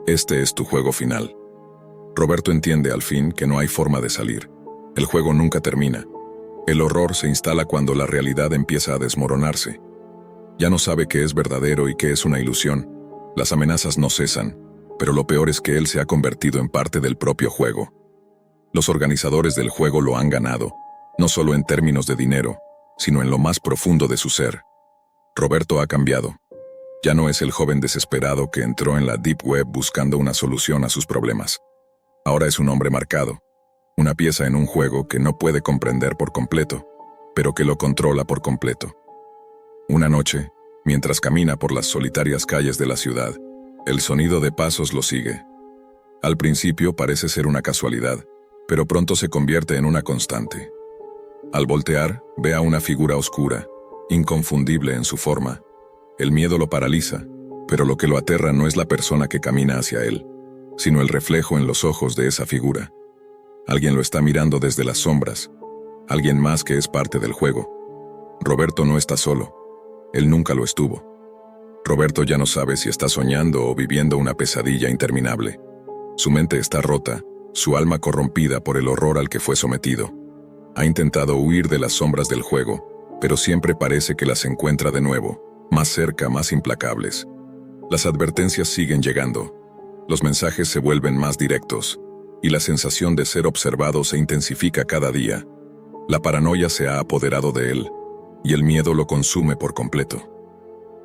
Este es tu juego final. Roberto entiende al fin que no hay forma de salir. El juego nunca termina. El horror se instala cuando la realidad empieza a desmoronarse. Ya no sabe qué es verdadero y qué es una ilusión. Las amenazas no cesan, pero lo peor es que él se ha convertido en parte del propio juego. Los organizadores del juego lo han ganado, no solo en términos de dinero, sino en lo más profundo de su ser. Roberto ha cambiado. Ya no es el joven desesperado que entró en la Deep Web buscando una solución a sus problemas. Ahora es un hombre marcado. Una pieza en un juego que no puede comprender por completo, pero que lo controla por completo. Una noche, mientras camina por las solitarias calles de la ciudad, el sonido de pasos lo sigue. Al principio parece ser una casualidad, pero pronto se convierte en una constante. Al voltear, ve a una figura oscura, inconfundible en su forma. El miedo lo paraliza, pero lo que lo aterra no es la persona que camina hacia él, sino el reflejo en los ojos de esa figura. Alguien lo está mirando desde las sombras, alguien más que es parte del juego. Roberto no está solo, él nunca lo estuvo. Roberto ya no sabe si está soñando o viviendo una pesadilla interminable. Su mente está rota, su alma corrompida por el horror al que fue sometido. Ha intentado huir de las sombras del juego, pero siempre parece que las encuentra de nuevo, más cerca, más implacables. Las advertencias siguen llegando, los mensajes se vuelven más directos, y la sensación de ser observado se intensifica cada día. La paranoia se ha apoderado de él, y el miedo lo consume por completo.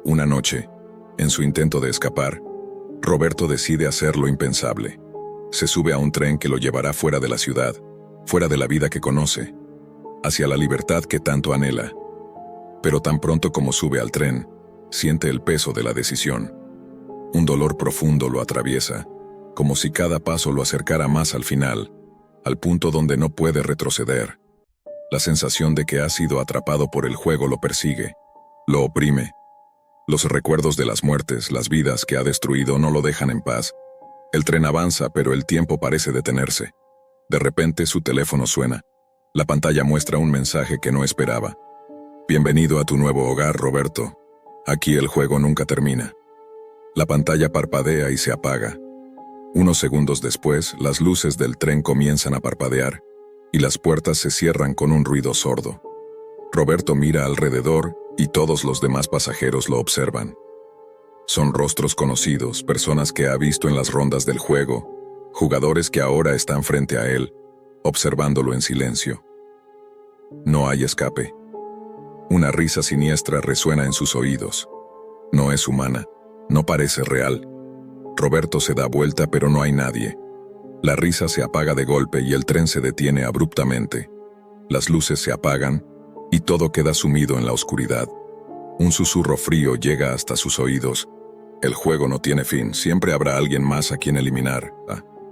Una noche, en su intento de escapar, Roberto decide hacer lo impensable. Se sube a un tren que lo llevará fuera de la ciudad, fuera de la vida que conoce, hacia la libertad que tanto anhela. Pero tan pronto como sube al tren, siente el peso de la decisión. Un dolor profundo lo atraviesa, como si cada paso lo acercara más al final, al punto donde no puede retroceder. La sensación de que ha sido atrapado por el juego lo persigue, lo oprime. Los recuerdos de las muertes, las vidas que ha destruido no lo dejan en paz. El tren avanza, pero el tiempo parece detenerse. De repente su teléfono suena. La pantalla muestra un mensaje que no esperaba. Bienvenido a tu nuevo hogar, Roberto. Aquí el juego nunca termina. La pantalla parpadea y se apaga. Unos segundos después, las luces del tren comienzan a parpadear, y las puertas se cierran con un ruido sordo. Roberto mira alrededor, y todos los demás pasajeros lo observan. Son rostros conocidos, personas que ha visto en las rondas del juego, jugadores que ahora están frente a él, observándolo en silencio. No hay escape. Una risa siniestra resuena en sus oídos. No es humana, no parece real. Roberto se da vuelta pero no hay nadie. La risa se apaga de golpe y el tren se detiene abruptamente. Las luces se apagan y todo queda sumido en la oscuridad. Un susurro frío llega hasta sus oídos. El juego no tiene fin, siempre habrá alguien más a quien eliminar.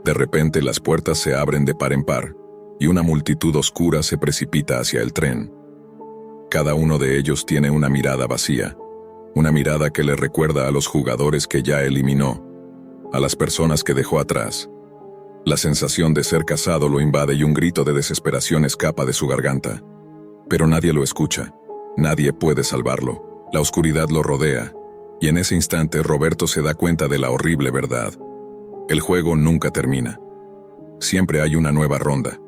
De repente las puertas se abren de par en par y una multitud oscura se precipita hacia el tren. Cada uno de ellos tiene una mirada vacía, una mirada que le recuerda a los jugadores que ya eliminó, a las personas que dejó atrás. La sensación de ser casado lo invade y un grito de desesperación escapa de su garganta. Pero nadie lo escucha, nadie puede salvarlo, la oscuridad lo rodea, y en ese instante Roberto se da cuenta de la horrible verdad. El juego nunca termina. Siempre hay una nueva ronda,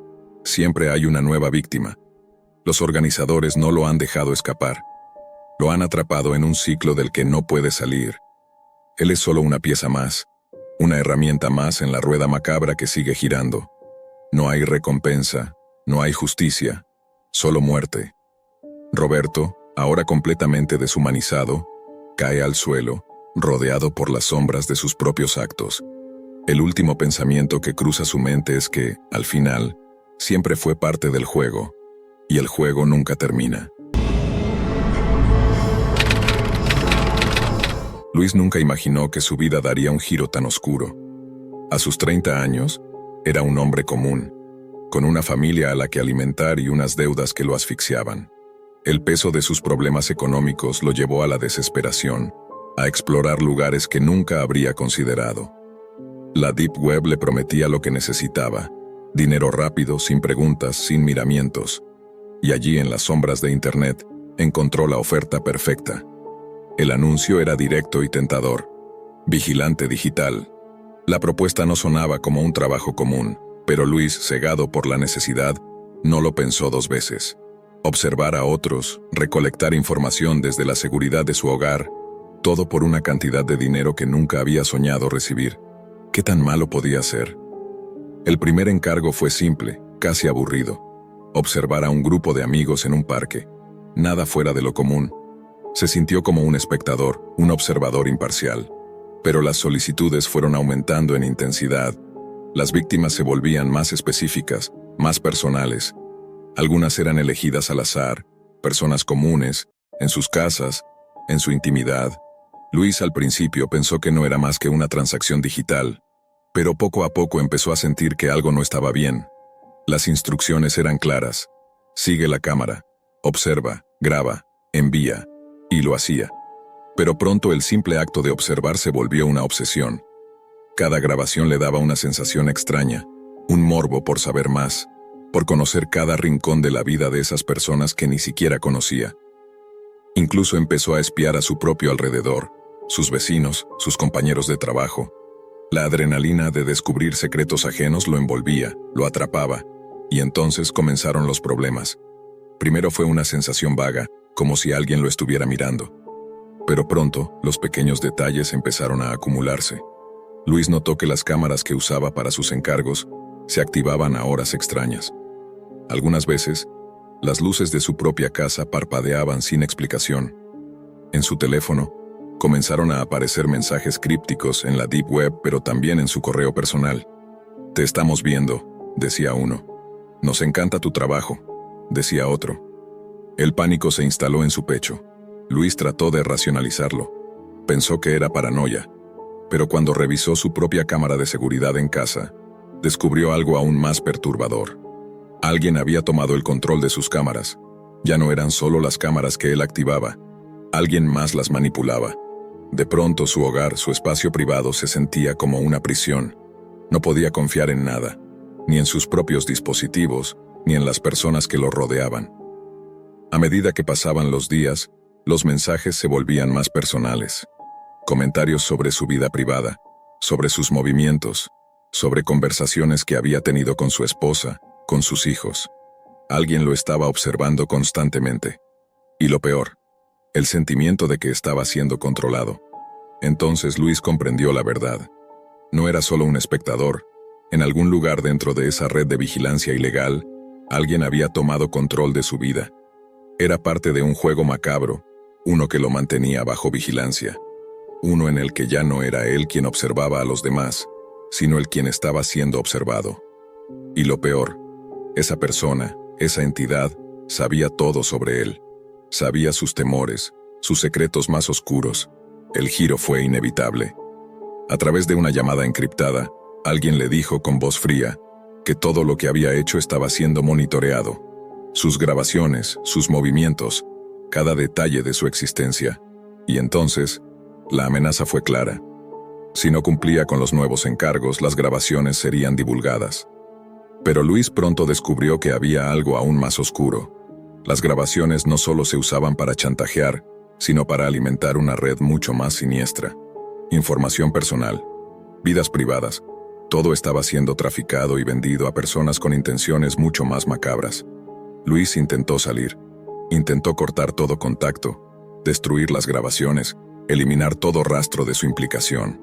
siempre hay una nueva víctima. Los organizadores no lo han dejado escapar. Lo han atrapado en un ciclo del que no puede salir. Él es solo una pieza más, una herramienta más en la rueda macabra que sigue girando. No hay recompensa, no hay justicia, solo muerte. Roberto, ahora completamente deshumanizado, cae al suelo, rodeado por las sombras de sus propios actos. El último pensamiento que cruza su mente es que, al final, siempre fue parte del juego, y el juego nunca termina. Luis nunca imaginó que su vida daría un giro tan oscuro. A sus 30 años, era un hombre común, con una familia a la que alimentar y unas deudas que lo asfixiaban. El peso de sus problemas económicos lo llevó a la desesperación, a explorar lugares que nunca habría considerado. La Deep Web le prometía lo que necesitaba, dinero rápido, sin preguntas, sin miramientos. Y allí en las sombras de Internet, encontró la oferta perfecta. El anuncio era directo y tentador. Vigilante digital. La propuesta no sonaba como un trabajo común, pero Luis, cegado por la necesidad, no lo pensó dos veces. Observar a otros, recolectar información desde la seguridad de su hogar, todo por una cantidad de dinero que nunca había soñado recibir. ¿Qué tan malo podía ser? El primer encargo fue simple, casi aburrido. Observar a un grupo de amigos en un parque. Nada fuera de lo común. Se sintió como un espectador, un observador imparcial. Pero las solicitudes fueron aumentando en intensidad. Las víctimas se volvían más específicas, más personales. Algunas eran elegidas al azar, personas comunes, en sus casas, en su intimidad. Luis al principio pensó que no era más que una transacción digital, pero poco a poco empezó a sentir que algo no estaba bien. Las instrucciones eran claras. Sigue la cámara, observa, graba, envía. Y lo hacía. Pero pronto el simple acto de observar se volvió una obsesión. Cada grabación le daba una sensación extraña, un morbo por saber más, por conocer cada rincón de la vida de esas personas que ni siquiera conocía. Incluso empezó a espiar a su propio alrededor, sus vecinos, sus compañeros de trabajo. La adrenalina de descubrir secretos ajenos lo envolvía, lo atrapaba, y entonces comenzaron los problemas. Primero fue una sensación vaga, como si alguien lo estuviera mirando. Pero pronto, los pequeños detalles empezaron a acumularse. Luis notó que las cámaras que usaba para sus encargos se activaban a horas extrañas. Algunas veces, las luces de su propia casa parpadeaban sin explicación. En su teléfono, comenzaron a aparecer mensajes crípticos en la Deep Web, pero también en su correo personal. «Te estamos viendo», decía uno. «Nos encanta tu trabajo», decía otro. El pánico se instaló en su pecho. Luis trató de racionalizarlo. Pensó que era paranoia. Pero cuando revisó su propia cámara de seguridad en casa, descubrió algo aún más perturbador. Alguien había tomado el control de sus cámaras. Ya no eran solo las cámaras que él activaba. Alguien más las manipulaba. De pronto su hogar, su espacio privado se sentía como una prisión. No podía confiar en nada, ni en sus propios dispositivos, ni en las personas que lo rodeaban. A medida que pasaban los días, los mensajes se volvían más personales. Comentarios sobre su vida privada, sobre sus movimientos, sobre conversaciones que había tenido con su esposa, con sus hijos. Alguien lo estaba observando constantemente. Y lo peor, el sentimiento de que estaba siendo controlado. Entonces Luis comprendió la verdad. No era solo un espectador. En algún lugar dentro de esa red de vigilancia ilegal, alguien había tomado control de su vida. Era parte de un juego macabro, uno que lo mantenía bajo vigilancia. uno en el que ya no era él quien observaba a los demás, sino el quien estaba siendo observado. Y lo peor, esa persona, esa entidad, sabía todo sobre él. Sabía sus temores, sus secretos más oscuros. El giro fue inevitable. A través de una llamada encriptada, alguien le dijo con voz fría que todo lo que había hecho estaba siendo monitoreado. Sus grabaciones, sus movimientos, cada detalle de su existencia. Y entonces, la amenaza fue clara. Si no cumplía con los nuevos encargos, las grabaciones serían divulgadas. Pero Luis pronto descubrió que había algo aún más oscuro. Las grabaciones no solo se usaban para chantajear, sino para alimentar una red mucho más siniestra. Información personal, vidas privadas, todo estaba siendo traficado y vendido a personas con intenciones mucho más macabras. Luis intentó salir. Intentó cortar todo contacto, destruir las grabaciones, eliminar todo rastro de su implicación.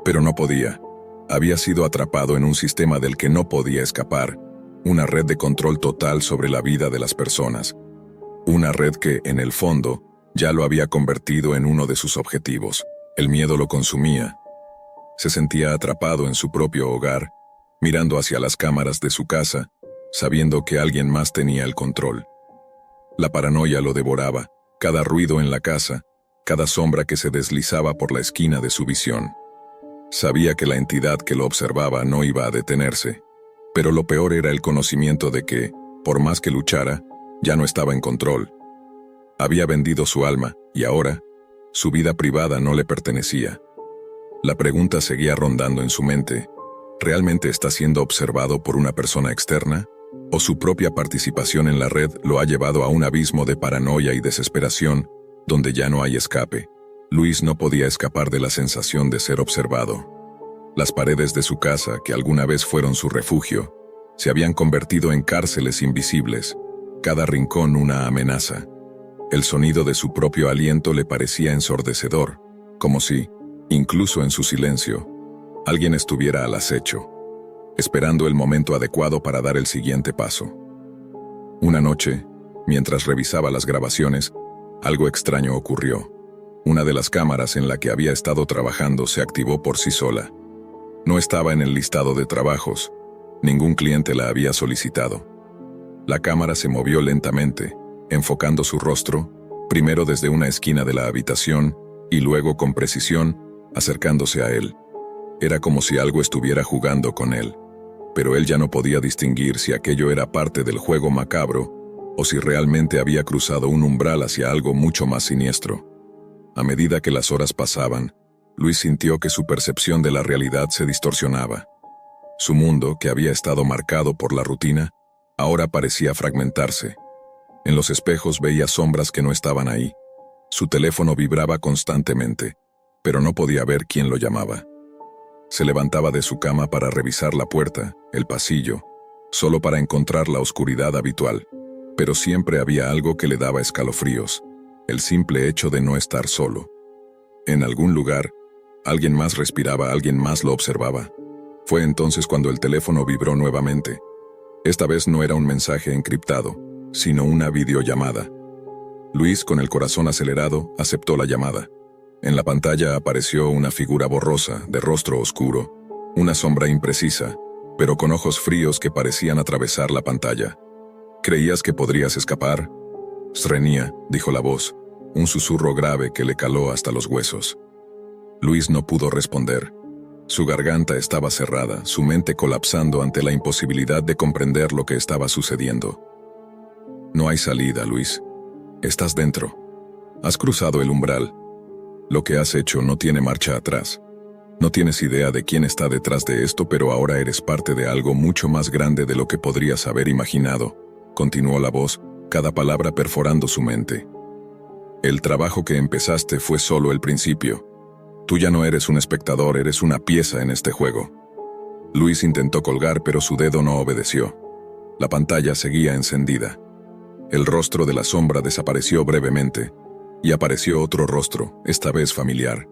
Pero no podía. Había sido atrapado en un sistema del que no podía escapar, una red de control total sobre la vida de las personas. Una red que, en el fondo, ya lo había convertido en uno de sus objetivos. El miedo lo consumía. Se sentía atrapado en su propio hogar, mirando hacia las cámaras de su casa, sabiendo que alguien más tenía el control. La paranoia lo devoraba, cada ruido en la casa, cada sombra que se deslizaba por la esquina de su visión. Sabía que la entidad que lo observaba no iba a detenerse, pero lo peor era el conocimiento de que, por más que luchara, ya no estaba en control. Había vendido su alma, y ahora, su vida privada no le pertenecía. La pregunta seguía rondando en su mente: ¿realmente está siendo observado por una persona externa? ¿O su propia participación en la red lo ha llevado a un abismo de paranoia y desesperación, donde ya no hay escape? Luis no podía escapar de la sensación de ser observado. Las paredes de su casa, que alguna vez fueron su refugio, se habían convertido en cárceles invisibles, cada rincón una amenaza. El sonido de su propio aliento le parecía ensordecedor, como si, incluso en su silencio, alguien estuviera al acecho, esperando el momento adecuado para dar el siguiente paso. Una noche, mientras revisaba las grabaciones, algo extraño ocurrió. Una de las cámaras en la que había estado trabajando se activó por sí sola. No estaba en el listado de trabajos. Ningún cliente la había solicitado. La cámara se movió lentamente, enfocando su rostro, primero desde una esquina de la habitación y luego con precisión, acercándose a él. Era como si algo estuviera jugando con él, pero él ya no podía distinguir si aquello era parte del juego macabro o si realmente había cruzado un umbral hacia algo mucho más siniestro. A medida que las horas pasaban, Luis sintió que su percepción de la realidad se distorsionaba. Su mundo, que había estado marcado por la rutina, ahora parecía fragmentarse. En los espejos veía sombras que no estaban ahí. Su teléfono vibraba constantemente, pero no podía ver quién lo llamaba. Se levantaba de su cama para revisar la puerta, el pasillo, solo para encontrar la oscuridad habitual, pero siempre había algo que le daba escalofríos. El simple hecho de no estar solo. En algún lugar, alguien más respiraba, alguien más lo observaba. Fue entonces cuando el teléfono vibró nuevamente. Esta vez no era un mensaje encriptado, sino una videollamada. Luis, con el corazón acelerado, aceptó la llamada. En la pantalla apareció una figura borrosa, de rostro oscuro, una sombra imprecisa, pero con ojos fríos que parecían atravesar la pantalla. ¿Creías que podrías escapar? Srenia, dijo la voz, un susurro grave que le caló hasta los huesos. Luis no pudo responder. Su garganta estaba cerrada, su mente colapsando ante la imposibilidad de comprender lo que estaba sucediendo. No hay salida, Luis. Estás dentro. Has cruzado el umbral. Lo que has hecho no tiene marcha atrás. No tienes idea de quién está detrás de esto, pero ahora eres parte de algo mucho más grande de lo que podrías haber imaginado, continuó la voz, cada palabra perforando su mente. El trabajo que empezaste fue solo el principio. Tú ya no eres un espectador, eres una pieza en este juego. Luis intentó colgar, pero su dedo no obedeció. La pantalla seguía encendida. El rostro de la sombra desapareció brevemente, y apareció otro rostro, esta vez familiar.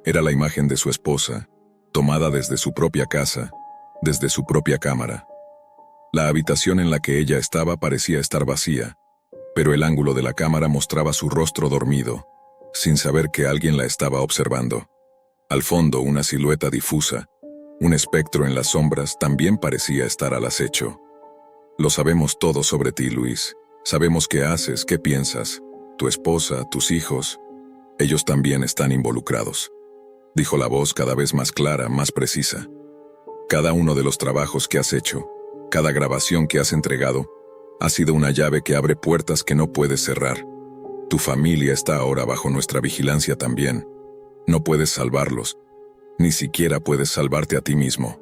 Era la imagen de su esposa, tomada desde su propia casa, desde su propia cámara. La habitación en la que ella estaba parecía estar vacía, pero el ángulo de la cámara mostraba su rostro dormido, sin saber que alguien la estaba observando. Al fondo, una silueta difusa, un espectro en las sombras, también parecía estar al acecho. Lo sabemos todo sobre ti, Luis. Sabemos qué haces, qué piensas. Tu esposa, tus hijos, ellos también están involucrados. Dijo la voz cada vez más clara, más precisa. Cada uno de los trabajos que has hecho, cada grabación que has entregado, ha sido una llave que abre puertas que no puedes cerrar. Tu familia está ahora bajo nuestra vigilancia también. No puedes salvarlos, ni siquiera puedes salvarte a ti mismo.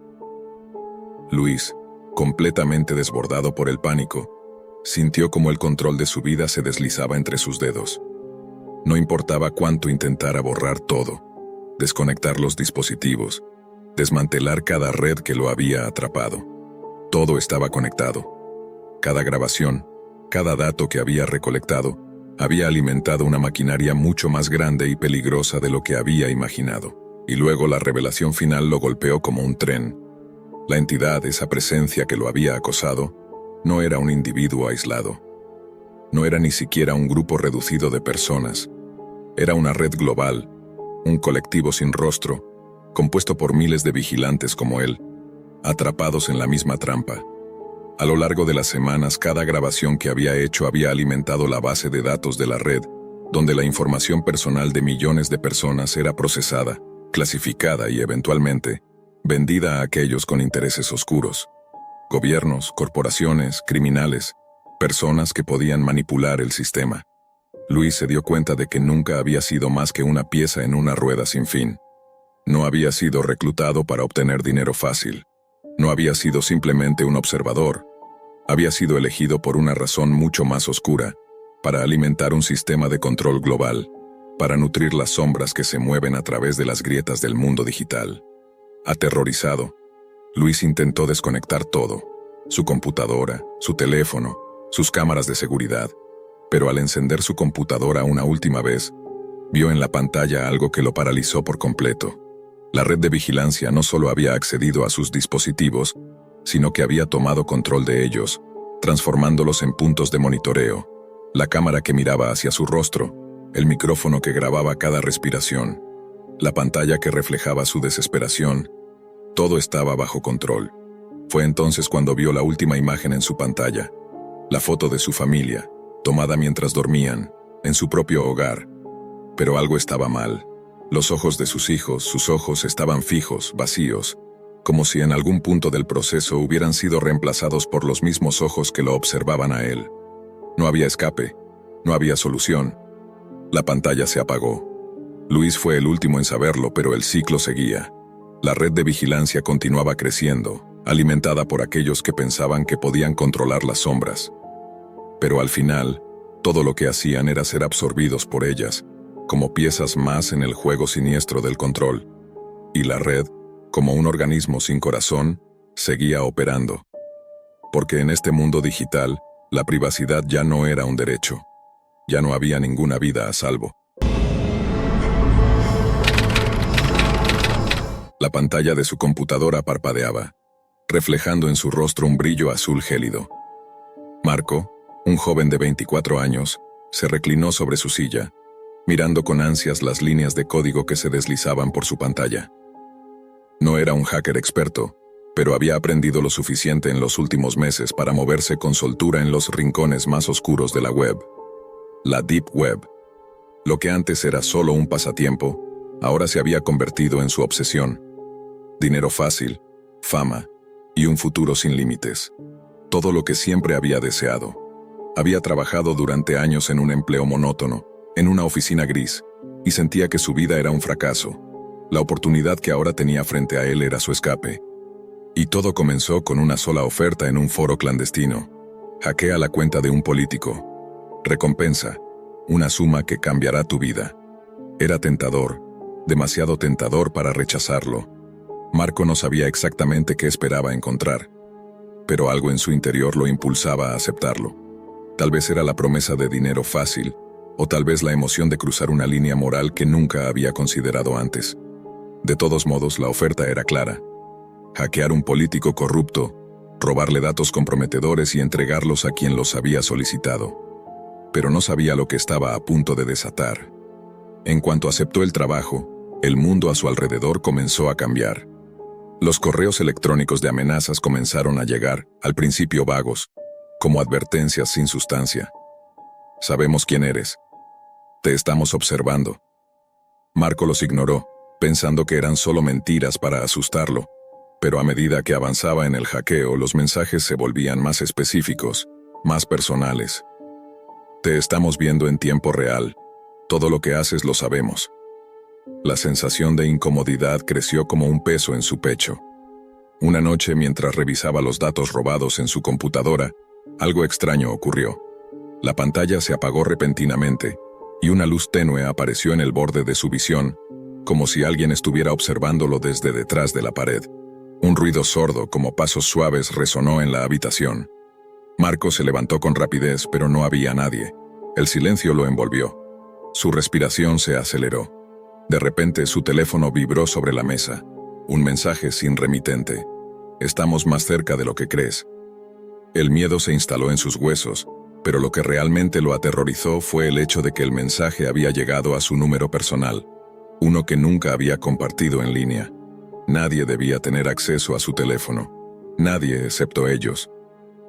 Luis, completamente desbordado por el pánico, sintió como el control de su vida se deslizaba entre sus dedos. No importaba cuánto intentara borrar todo, desconectar los dispositivos, desmantelar cada red que lo había atrapado. Todo estaba conectado. Cada grabación, cada dato que había recolectado, había alimentado una maquinaria mucho más grande y peligrosa de lo que había imaginado. Y luego la revelación final lo golpeó como un tren. La entidad, esa presencia que lo había acosado, no era un individuo aislado. No era ni siquiera un grupo reducido de personas. Era una red global, un colectivo sin rostro, compuesto por miles de vigilantes como él, atrapados en la misma trampa. A lo largo de las semanas, cada grabación que había hecho había alimentado la base de datos de la red, donde la información personal de millones de personas era procesada, clasificada y eventualmente vendida a aquellos con intereses oscuros. Gobiernos, corporaciones, criminales, personas que podían manipular el sistema. Luis se dio cuenta de que nunca había sido más que una pieza en una rueda sin fin. No había sido reclutado para obtener dinero fácil. No había sido simplemente un observador. Había sido elegido por una razón mucho más oscura, para alimentar un sistema de control global, para nutrir las sombras que se mueven a través de las grietas del mundo digital. Aterrorizado, Luis intentó desconectar todo, su computadora, su teléfono, sus cámaras de seguridad, pero al encender su computadora una última vez, vio en la pantalla algo que lo paralizó por completo. La red de vigilancia no solo había accedido a sus dispositivos, sino que había tomado control de ellos, transformándolos en puntos de monitoreo, la cámara que miraba hacia su rostro, el micrófono que grababa cada respiración, la pantalla que reflejaba su desesperación. Todo estaba bajo control. Fue entonces cuando vio la última imagen en su pantalla, la foto de su familia, tomada mientras dormían, en su propio hogar. Pero algo estaba mal. Los ojos de sus hijos, sus ojos estaban fijos, vacíos, como si en algún punto del proceso hubieran sido reemplazados por los mismos ojos que lo observaban a él. No había escape, no había solución. La pantalla se apagó. Luis fue el último en saberlo, pero el ciclo seguía. La red de vigilancia continuaba creciendo, alimentada por aquellos que pensaban que podían controlar las sombras. Pero al final, todo lo que hacían era ser absorbidos por ellas, como piezas más en el juego siniestro del control. Y la red, como un organismo sin corazón, seguía operando. Porque en este mundo digital, la privacidad ya no era un derecho. Ya no había ninguna vida a salvo. La pantalla de su computadora parpadeaba, reflejando en su rostro un brillo azul gélido. Marco, un joven de 24 años, se reclinó sobre su silla, mirando con ansias las líneas de código que se deslizaban por su pantalla. No era un hacker experto, pero había aprendido lo suficiente en los últimos meses para moverse con soltura en los rincones más oscuros de la web. La Deep Web. Lo que antes era solo un pasatiempo, ahora se había convertido en su obsesión. Dinero fácil, fama y un futuro sin límites. Todo lo que siempre había deseado. Había trabajado durante años en un empleo monótono, en una oficina gris, y sentía que su vida era un fracaso. La oportunidad que ahora tenía frente a él era su escape. Y todo comenzó con una sola oferta en un foro clandestino. Hackea la cuenta de un político. Recompensa, una suma que cambiará tu vida. Era tentador, demasiado tentador para rechazarlo. Marco no sabía exactamente qué esperaba encontrar, pero algo en su interior lo impulsaba a aceptarlo. Tal vez era la promesa de dinero fácil, o tal vez la emoción de cruzar una línea moral que nunca había considerado antes. De todos modos, la oferta era clara. Hackear un político corrupto, robarle datos comprometedores y entregarlos a quien los había solicitado. Pero no sabía lo que estaba a punto de desatar. En cuanto aceptó el trabajo, el mundo a su alrededor comenzó a cambiar. Los correos electrónicos de amenazas comenzaron a llegar, al principio vagos, como advertencias sin sustancia. Sabemos quién eres. Te estamos observando. Marco los ignoró, pensando que eran solo mentiras para asustarlo, pero a medida que avanzaba en el hackeo, los mensajes se volvían más específicos, más personales. Te estamos viendo en tiempo real. Todo lo que haces lo sabemos. La sensación de incomodidad creció como un peso en su pecho. Una noche, mientras revisaba los datos robados en su computadora, algo extraño ocurrió. La pantalla se apagó repentinamente, y una luz tenue apareció en el borde de su visión, como si alguien estuviera observándolo desde detrás de la pared. Un ruido sordo, como pasos suaves, resonó en la habitación. Marco se levantó con rapidez, pero no había nadie. El silencio lo envolvió. Su respiración se aceleró. De repente, su teléfono vibró sobre la mesa. Un mensaje sin remitente. Estamos más cerca de lo que crees. El miedo se instaló en sus huesos, pero lo que realmente lo aterrorizó fue el hecho de que el mensaje había llegado a su número personal, uno que nunca había compartido en línea. Nadie debía tener acceso a su teléfono. Nadie excepto ellos.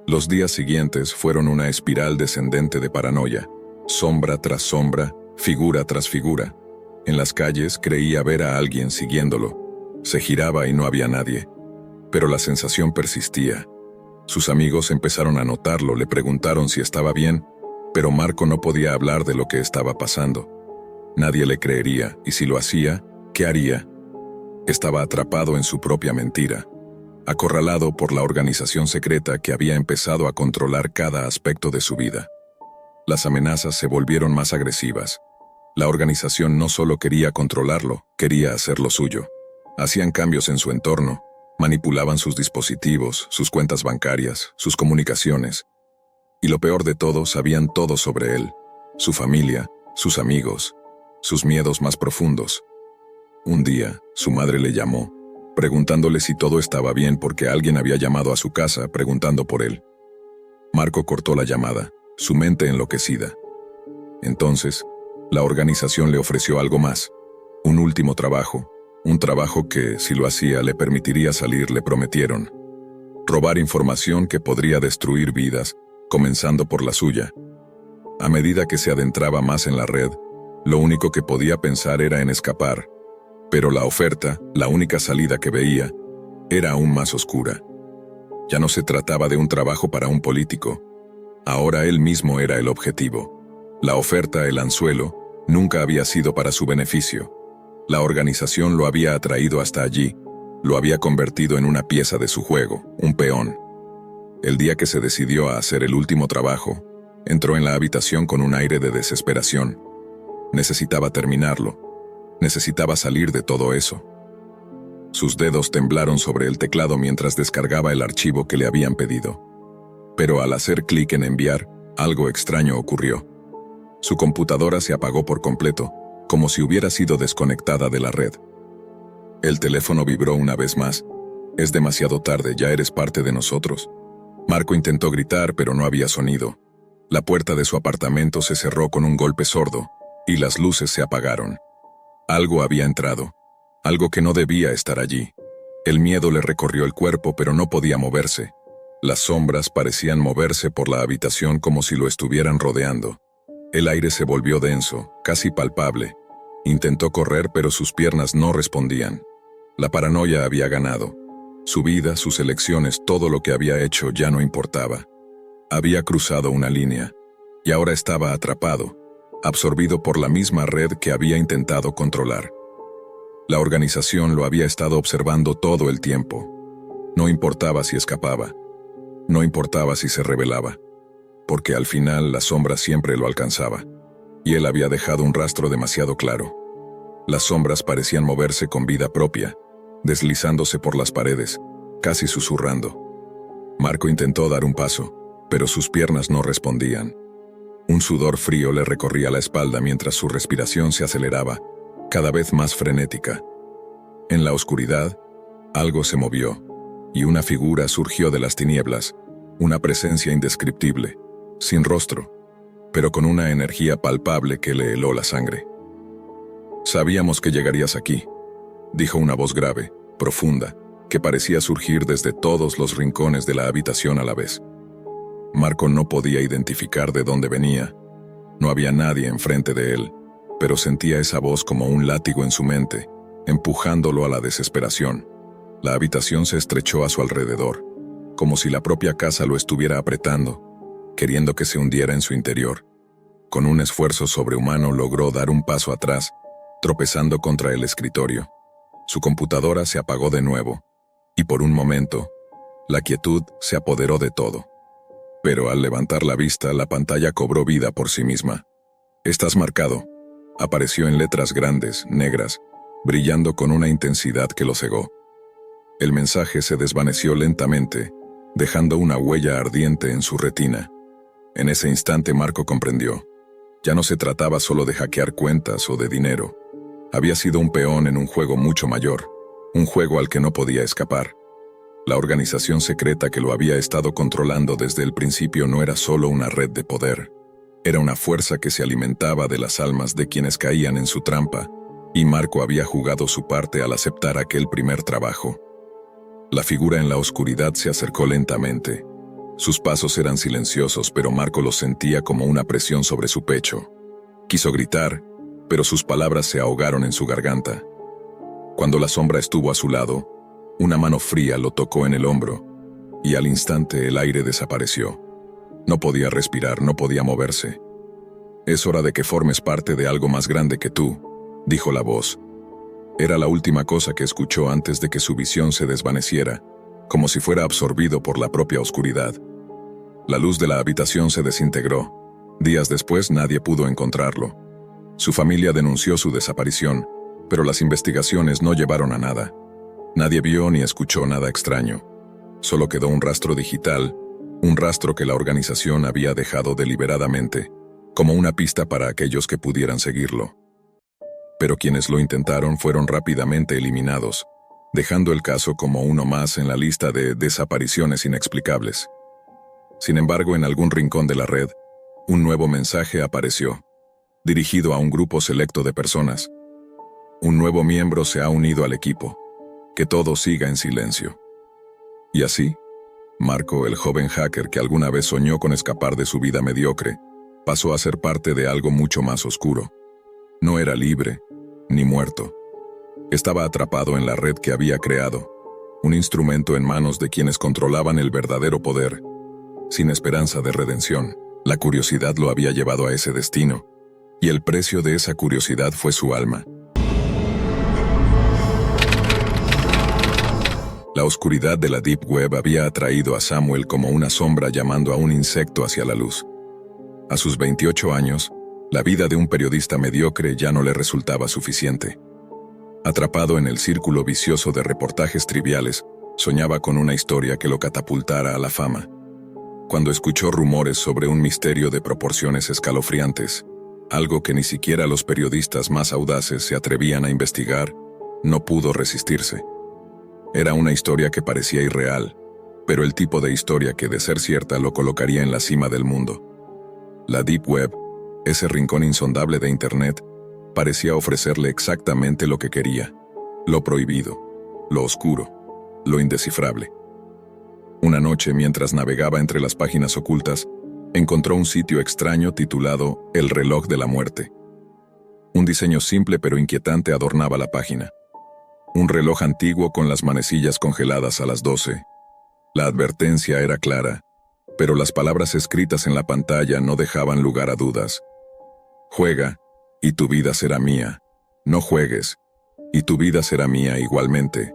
Los días siguientes fueron una espiral descendente de paranoia. Sombra tras sombra, figura tras figura. En las calles creía ver a alguien siguiéndolo. Se giraba y no había nadie. Pero la sensación persistía. Sus amigos empezaron a notarlo, le preguntaron si estaba bien, pero Marco no podía hablar de lo que estaba pasando. Nadie le creería, y si lo hacía, ¿qué haría? Estaba atrapado en su propia mentira, acorralado por la organización secreta que había empezado a controlar cada aspecto de su vida. Las amenazas se volvieron más agresivas. La organización no solo quería controlarlo, quería hacerlo suyo. Hacían cambios en su entorno, manipulaban sus dispositivos, sus cuentas bancarias, sus comunicaciones. Y lo peor de todo, sabían todo sobre él, su familia, sus amigos, sus miedos más profundos. Un día, su madre le llamó, preguntándole si todo estaba bien porque alguien había llamado a su casa preguntando por él. Marco cortó la llamada, su mente enloquecida. Entonces, la organización le ofreció algo más, un último trabajo, un trabajo que, si lo hacía, le permitiría salir, le prometieron. Robar información que podría destruir vidas, comenzando por la suya. A medida que se adentraba más en la red, lo único que podía pensar era en escapar. Pero la oferta, la única salida que veía, era aún más oscura. Ya no se trataba de un trabajo para un político. Ahora él mismo era el objetivo. La oferta, el anzuelo, nunca había sido para su beneficio. La organización lo había atraído hasta allí, lo había convertido en una pieza de su juego, un peón. El día que se decidió a hacer el último trabajo, entró en la habitación con un aire de desesperación. Necesitaba terminarlo. Necesitaba salir de todo eso. Sus dedos temblaron sobre el teclado mientras descargaba el archivo que le habían pedido. Pero al hacer clic en enviar, algo extraño ocurrió. Su computadora se apagó por completo, como si hubiera sido desconectada de la red. El teléfono vibró una vez más. Es demasiado tarde, ya eres parte de nosotros. Marco intentó gritar, pero no había sonido. La puerta de su apartamento se cerró con un golpe sordo, y las luces se apagaron. Algo había entrado, algo que no debía estar allí. El miedo le recorrió el cuerpo, pero no podía moverse. Las sombras parecían moverse por la habitación como si lo estuvieran rodeando. El aire se volvió denso, casi palpable. Intentó correr, pero sus piernas no respondían. La paranoia había ganado. Su vida, sus elecciones, todo lo que había hecho ya no importaba. Había cruzado una línea, y ahora estaba atrapado, absorbido por la misma red que había intentado controlar. La organización lo había estado observando todo el tiempo. No importaba si escapaba. No importaba si se rebelaba. Porque al final la sombra siempre lo alcanzaba. Y él había dejado un rastro demasiado claro. Las sombras parecían moverse con vida propia, deslizándose por las paredes, casi susurrando. Marco intentó dar un paso, pero sus piernas no respondían. Un sudor frío le recorría la espalda mientras su respiración se aceleraba, cada vez más frenética. En la oscuridad, algo se movió, y una figura surgió de las tinieblas, una presencia indescriptible, sin rostro, pero con una energía palpable que le heló la sangre. Sabíamos que llegarías aquí, dijo una voz grave, profunda, que parecía surgir desde todos los rincones de la habitación a la vez. Marco no podía identificar de dónde venía. No había nadie enfrente de él, pero sentía esa voz como un látigo en su mente, empujándolo a la desesperación. La habitación se estrechó a su alrededor, como si la propia casa lo estuviera apretando, queriendo que se hundiera en su interior. Con un esfuerzo sobrehumano logró dar un paso atrás, tropezando contra el escritorio. Su computadora se apagó de nuevo, y por un momento, la quietud se apoderó de todo. Pero al levantar la vista, la pantalla cobró vida por sí misma. «Estás marcado», apareció en letras grandes, negras, brillando con una intensidad que lo cegó. El mensaje se desvaneció lentamente, dejando una huella ardiente en su retina. En ese instante Marco comprendió. Ya no se trataba solo de hackear cuentas o de dinero. Había sido un peón en un juego mucho mayor, un juego al que no podía escapar. La organización secreta que lo había estado controlando desde el principio no era solo una red de poder. Era una fuerza que se alimentaba de las almas de quienes caían en su trampa, y Marco había jugado su parte al aceptar aquel primer trabajo. La figura en la oscuridad se acercó lentamente. Sus pasos eran silenciosos, pero Marco los sentía como una presión sobre su pecho. Quiso gritar, pero sus palabras se ahogaron en su garganta. Cuando la sombra estuvo a su lado, una mano fría lo tocó en el hombro, y al instante el aire desapareció. No podía respirar, no podía moverse. «Es hora de que formes parte de algo más grande que tú», dijo la voz. Era la última cosa que escuchó antes de que su visión se desvaneciera, como si fuera absorbido por la propia oscuridad. La luz de la habitación se desintegró. Días después nadie pudo encontrarlo. Su familia denunció su desaparición, pero las investigaciones no llevaron a nada. Nadie vio ni escuchó nada extraño. Solo quedó un rastro digital, un rastro que la organización había dejado deliberadamente, como una pista para aquellos que pudieran seguirlo. Pero quienes lo intentaron fueron rápidamente eliminados, dejando el caso como uno más en la lista de desapariciones inexplicables. Sin embargo, en algún rincón de la red, un nuevo mensaje apareció, dirigido a un grupo selecto de personas. Un nuevo miembro se ha unido al equipo. Que todo siga en silencio. Y así, Marco, el joven hacker que alguna vez soñó con escapar de su vida mediocre, pasó a ser parte de algo mucho más oscuro. No era libre, ni muerto. Estaba atrapado en la red que había creado, un instrumento en manos de quienes controlaban el verdadero poder, sin esperanza de redención. La curiosidad lo había llevado a ese destino, y el precio de esa curiosidad fue su alma. La oscuridad de la Deep Web había atraído a Samuel como una sombra llamando a un insecto hacia la luz. A sus 28 años, la vida de un periodista mediocre ya no le resultaba suficiente. Atrapado en el círculo vicioso de reportajes triviales, soñaba con una historia que lo catapultara a la fama. Cuando escuchó rumores sobre un misterio de proporciones escalofriantes, algo que ni siquiera los periodistas más audaces se atrevían a investigar, no pudo resistirse. Era una historia que parecía irreal, pero el tipo de historia que, de ser cierta, lo colocaría en la cima del mundo. La Deep Web, ese rincón insondable de Internet, parecía ofrecerle exactamente lo que quería: lo prohibido, lo oscuro, lo indescifrable. Una noche, mientras navegaba entre las páginas ocultas, encontró un sitio extraño titulado El reloj de la muerte. Un diseño simple pero inquietante adornaba la página. Un reloj antiguo con las manecillas congeladas a las 12. La advertencia era clara, pero las palabras escritas en la pantalla no dejaban lugar a dudas. Juega, y tu vida será mía. No juegues, y tu vida será mía igualmente.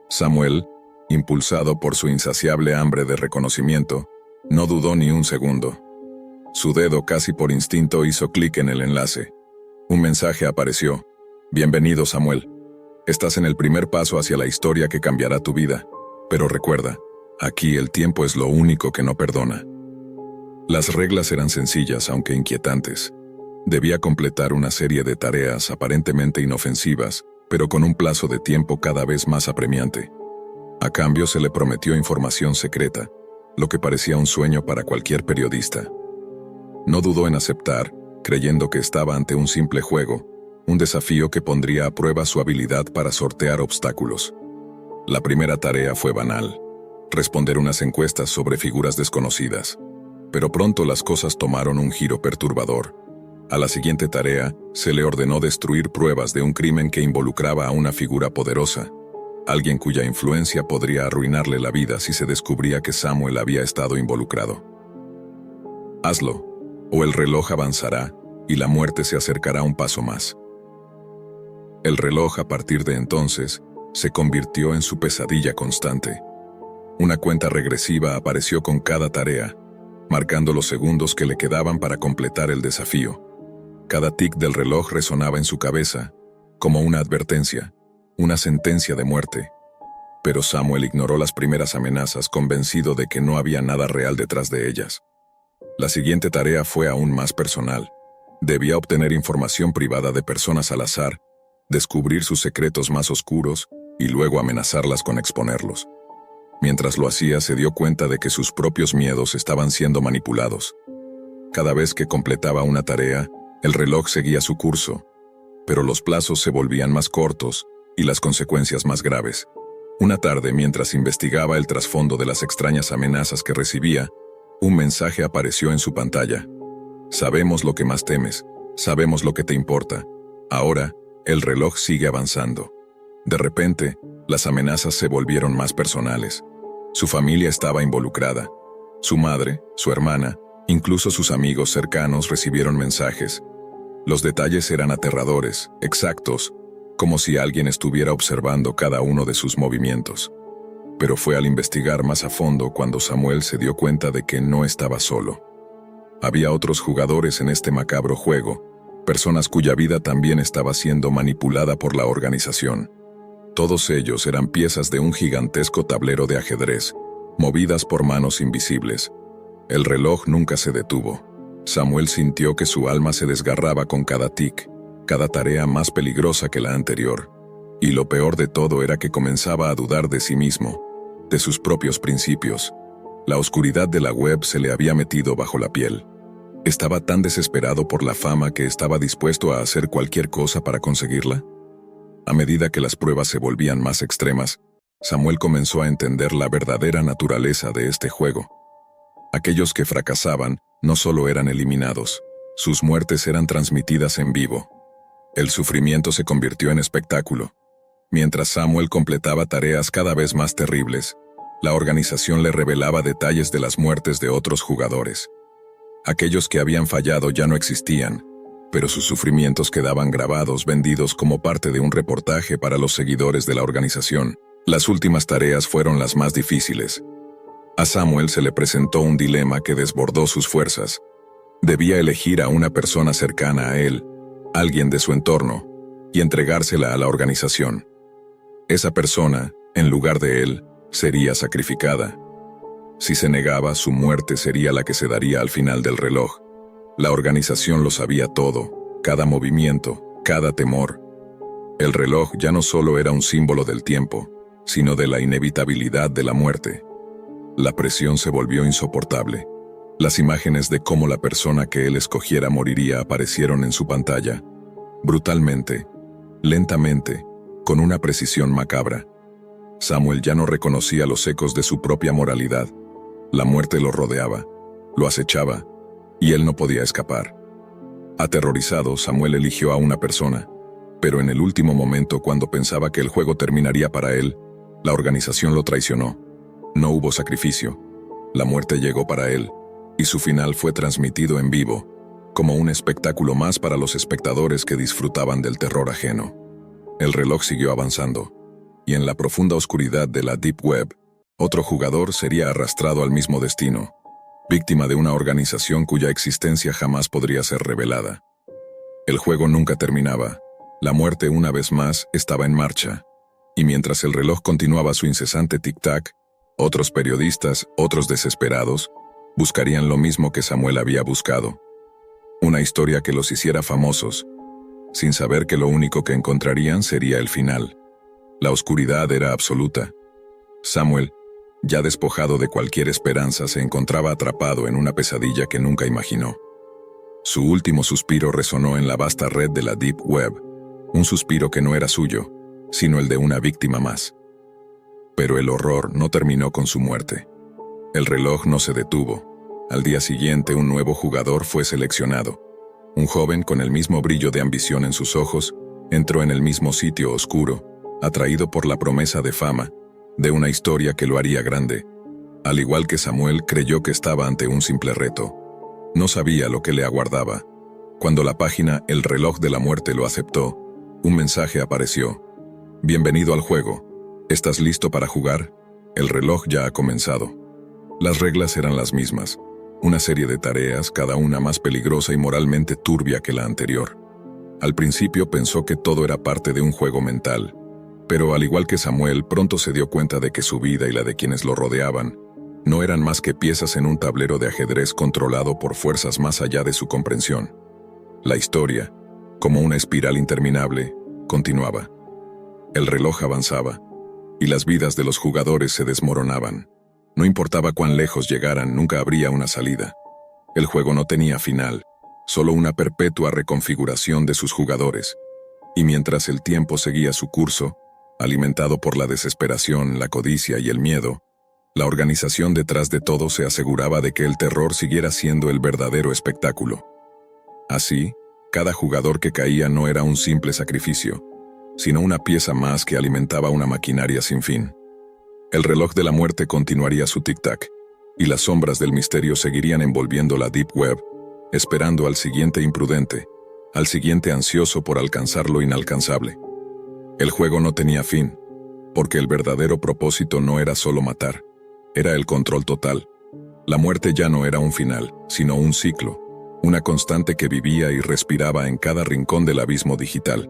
Samuel, impulsado por su insaciable hambre de reconocimiento, no dudó ni un segundo. Su dedo casi por instinto hizo clic en el enlace. Un mensaje apareció. Bienvenido, Samuel. Estás en el primer paso hacia la historia que cambiará tu vida. Pero recuerda, aquí el tiempo es lo único que no perdona. Las reglas eran sencillas, aunque inquietantes. Debía completar una serie de tareas aparentemente inofensivas, pero con un plazo de tiempo cada vez más apremiante. A cambio se le prometió información secreta, lo que parecía un sueño para cualquier periodista. No dudó en aceptar, creyendo que estaba ante un simple juego, un desafío que pondría a prueba su habilidad para sortear obstáculos. La primera tarea fue banal: responder unas encuestas sobre figuras desconocidas. Pero pronto las cosas tomaron un giro perturbador. A la siguiente tarea, se le ordenó destruir pruebas de un crimen que involucraba a una figura poderosa, alguien cuya influencia podría arruinarle la vida si se descubría que Samuel había estado involucrado. Hazlo, o el reloj avanzará y la muerte se acercará un paso más. El reloj, a partir de entonces, se convirtió en su pesadilla constante. Una cuenta regresiva apareció con cada tarea, marcando los segundos que le quedaban para completar el desafío. Cada tic del reloj resonaba en su cabeza, como una advertencia, una sentencia de muerte. Pero Samuel ignoró las primeras amenazas, convencido de que no había nada real detrás de ellas. La siguiente tarea fue aún más personal. Debía obtener información privada de personas al azar, descubrir sus secretos más oscuros y luego amenazarlas con exponerlos. Mientras lo hacía, se dio cuenta de que sus propios miedos estaban siendo manipulados. Cada vez que completaba una tarea, el reloj seguía su curso, pero los plazos se volvían más cortos y las consecuencias más graves. Una tarde, mientras investigaba el trasfondo de las extrañas amenazas que recibía, un mensaje apareció en su pantalla. Sabemos lo que más temes, sabemos lo que te importa. Ahora, el reloj sigue avanzando. De repente, las amenazas se volvieron más personales. Su familia estaba involucrada. Su madre, su hermana, incluso sus amigos cercanos recibieron mensajes. Los detalles eran aterradores, exactos, como si alguien estuviera observando cada uno de sus movimientos. Pero fue al investigar más a fondo cuando Samuel se dio cuenta de que no estaba solo. Había otros jugadores en este macabro juego, personas cuya vida también estaba siendo manipulada por la organización. Todos ellos eran piezas de un gigantesco tablero de ajedrez, movidas por manos invisibles. El reloj nunca se detuvo. Samuel sintió que su alma se desgarraba con cada tic, cada tarea más peligrosa que la anterior. Y lo peor de todo era que comenzaba a dudar de sí mismo, de sus propios principios. La oscuridad de la web se le había metido bajo la piel. ¿Estaba tan desesperado por la fama que estaba dispuesto a hacer cualquier cosa para conseguirla? A medida que las pruebas se volvían más extremas, Samuel comenzó a entender la verdadera naturaleza de este juego. Aquellos que fracasaban no solo eran eliminados, sus muertes eran transmitidas en vivo. El sufrimiento se convirtió en espectáculo. Mientras Samuel completaba tareas cada vez más terribles, la organización le revelaba detalles de las muertes de otros jugadores. Aquellos que habían fallado ya no existían, pero sus sufrimientos quedaban grabados, vendidos como parte de un reportaje para los seguidores de la organización. Las últimas tareas fueron las más difíciles. A Samuel se le presentó un dilema que desbordó sus fuerzas. Debía elegir a una persona cercana a él, alguien de su entorno, y entregársela a la organización. Esa persona, en lugar de él, sería sacrificada. Si se negaba, su muerte sería la que se daría al final del reloj. La organización lo sabía todo, cada movimiento, cada temor. El reloj ya no solo era un símbolo del tiempo, sino de la inevitabilidad de la muerte. La presión se volvió insoportable. Las imágenes de cómo la persona que él escogiera moriría aparecieron en su pantalla, brutalmente, lentamente, con una precisión macabra. Samuel ya no reconocía los ecos de su propia moralidad. La muerte lo rodeaba, lo acechaba, y él no podía escapar. Aterrorizado, Samuel eligió a una persona, pero en el último momento, cuando pensaba que el juego terminaría para él, la organización lo traicionó. No hubo sacrificio. La muerte llegó para él, y su final fue transmitido en vivo, como un espectáculo más para los espectadores que disfrutaban del terror ajeno. El reloj siguió avanzando, y en la profunda oscuridad de la Deep Web, otro jugador sería arrastrado al mismo destino, víctima de una organización cuya existencia jamás podría ser revelada. El juego nunca terminaba. La muerte una vez más estaba en marcha, y mientras el reloj continuaba su incesante tic-tac, otros periodistas, otros desesperados, buscarían lo mismo que Samuel había buscado. Una historia que los hiciera famosos, sin saber que lo único que encontrarían sería el final. La oscuridad era absoluta. Samuel, ya despojado de cualquier esperanza, se encontraba atrapado en una pesadilla que nunca imaginó. Su último suspiro resonó en la vasta red de la Deep Web, Un suspiro que no era suyo, sino el de una víctima más. Pero el horror no terminó con su muerte. El reloj no se detuvo. Al día siguiente, un nuevo jugador fue seleccionado. Un joven con el mismo brillo de ambición en sus ojos entró en el mismo sitio oscuro, atraído por la promesa de fama, de una historia que lo haría grande. Al igual que Samuel, creyó que estaba ante un simple reto. No sabía lo que le aguardaba. Cuando la página El reloj de la muerte lo aceptó, un mensaje apareció. Bienvenido al juego. ¿Estás listo para jugar? El reloj ya ha comenzado. Las reglas eran las mismas. Una serie de tareas, cada una más peligrosa y moralmente turbia que la anterior. Al principio pensó que todo era parte de un juego mental, pero al igual que Samuel, pronto se dio cuenta de que su vida y la de quienes lo rodeaban no eran más que piezas en un tablero de ajedrez controlado por fuerzas más allá de su comprensión. La historia, como una espiral interminable, continuaba. El reloj avanzaba, y las vidas de los jugadores se desmoronaban. No importaba cuán lejos llegaran, nunca habría una salida. El juego no tenía final, solo una perpetua reconfiguración de sus jugadores. Y mientras el tiempo seguía su curso, alimentado por la desesperación, la codicia y el miedo, la organización detrás de todo se aseguraba de que el terror siguiera siendo el verdadero espectáculo. Así, cada jugador que caía no era un simple sacrificio, sino una pieza más que alimentaba una maquinaria sin fin. El reloj de la muerte continuaría su tic-tac, y las sombras del misterio seguirían envolviendo la Deep Web, esperando al siguiente imprudente, al siguiente ansioso por alcanzar lo inalcanzable. El juego no tenía fin, porque el verdadero propósito no era solo matar, era el control total. La muerte ya no era un final, sino un ciclo, una constante que vivía y respiraba en cada rincón del abismo digital.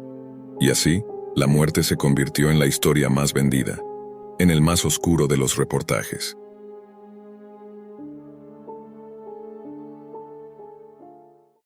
Y así, la muerte se convirtió en la historia más vendida, en el más oscuro de los reportajes.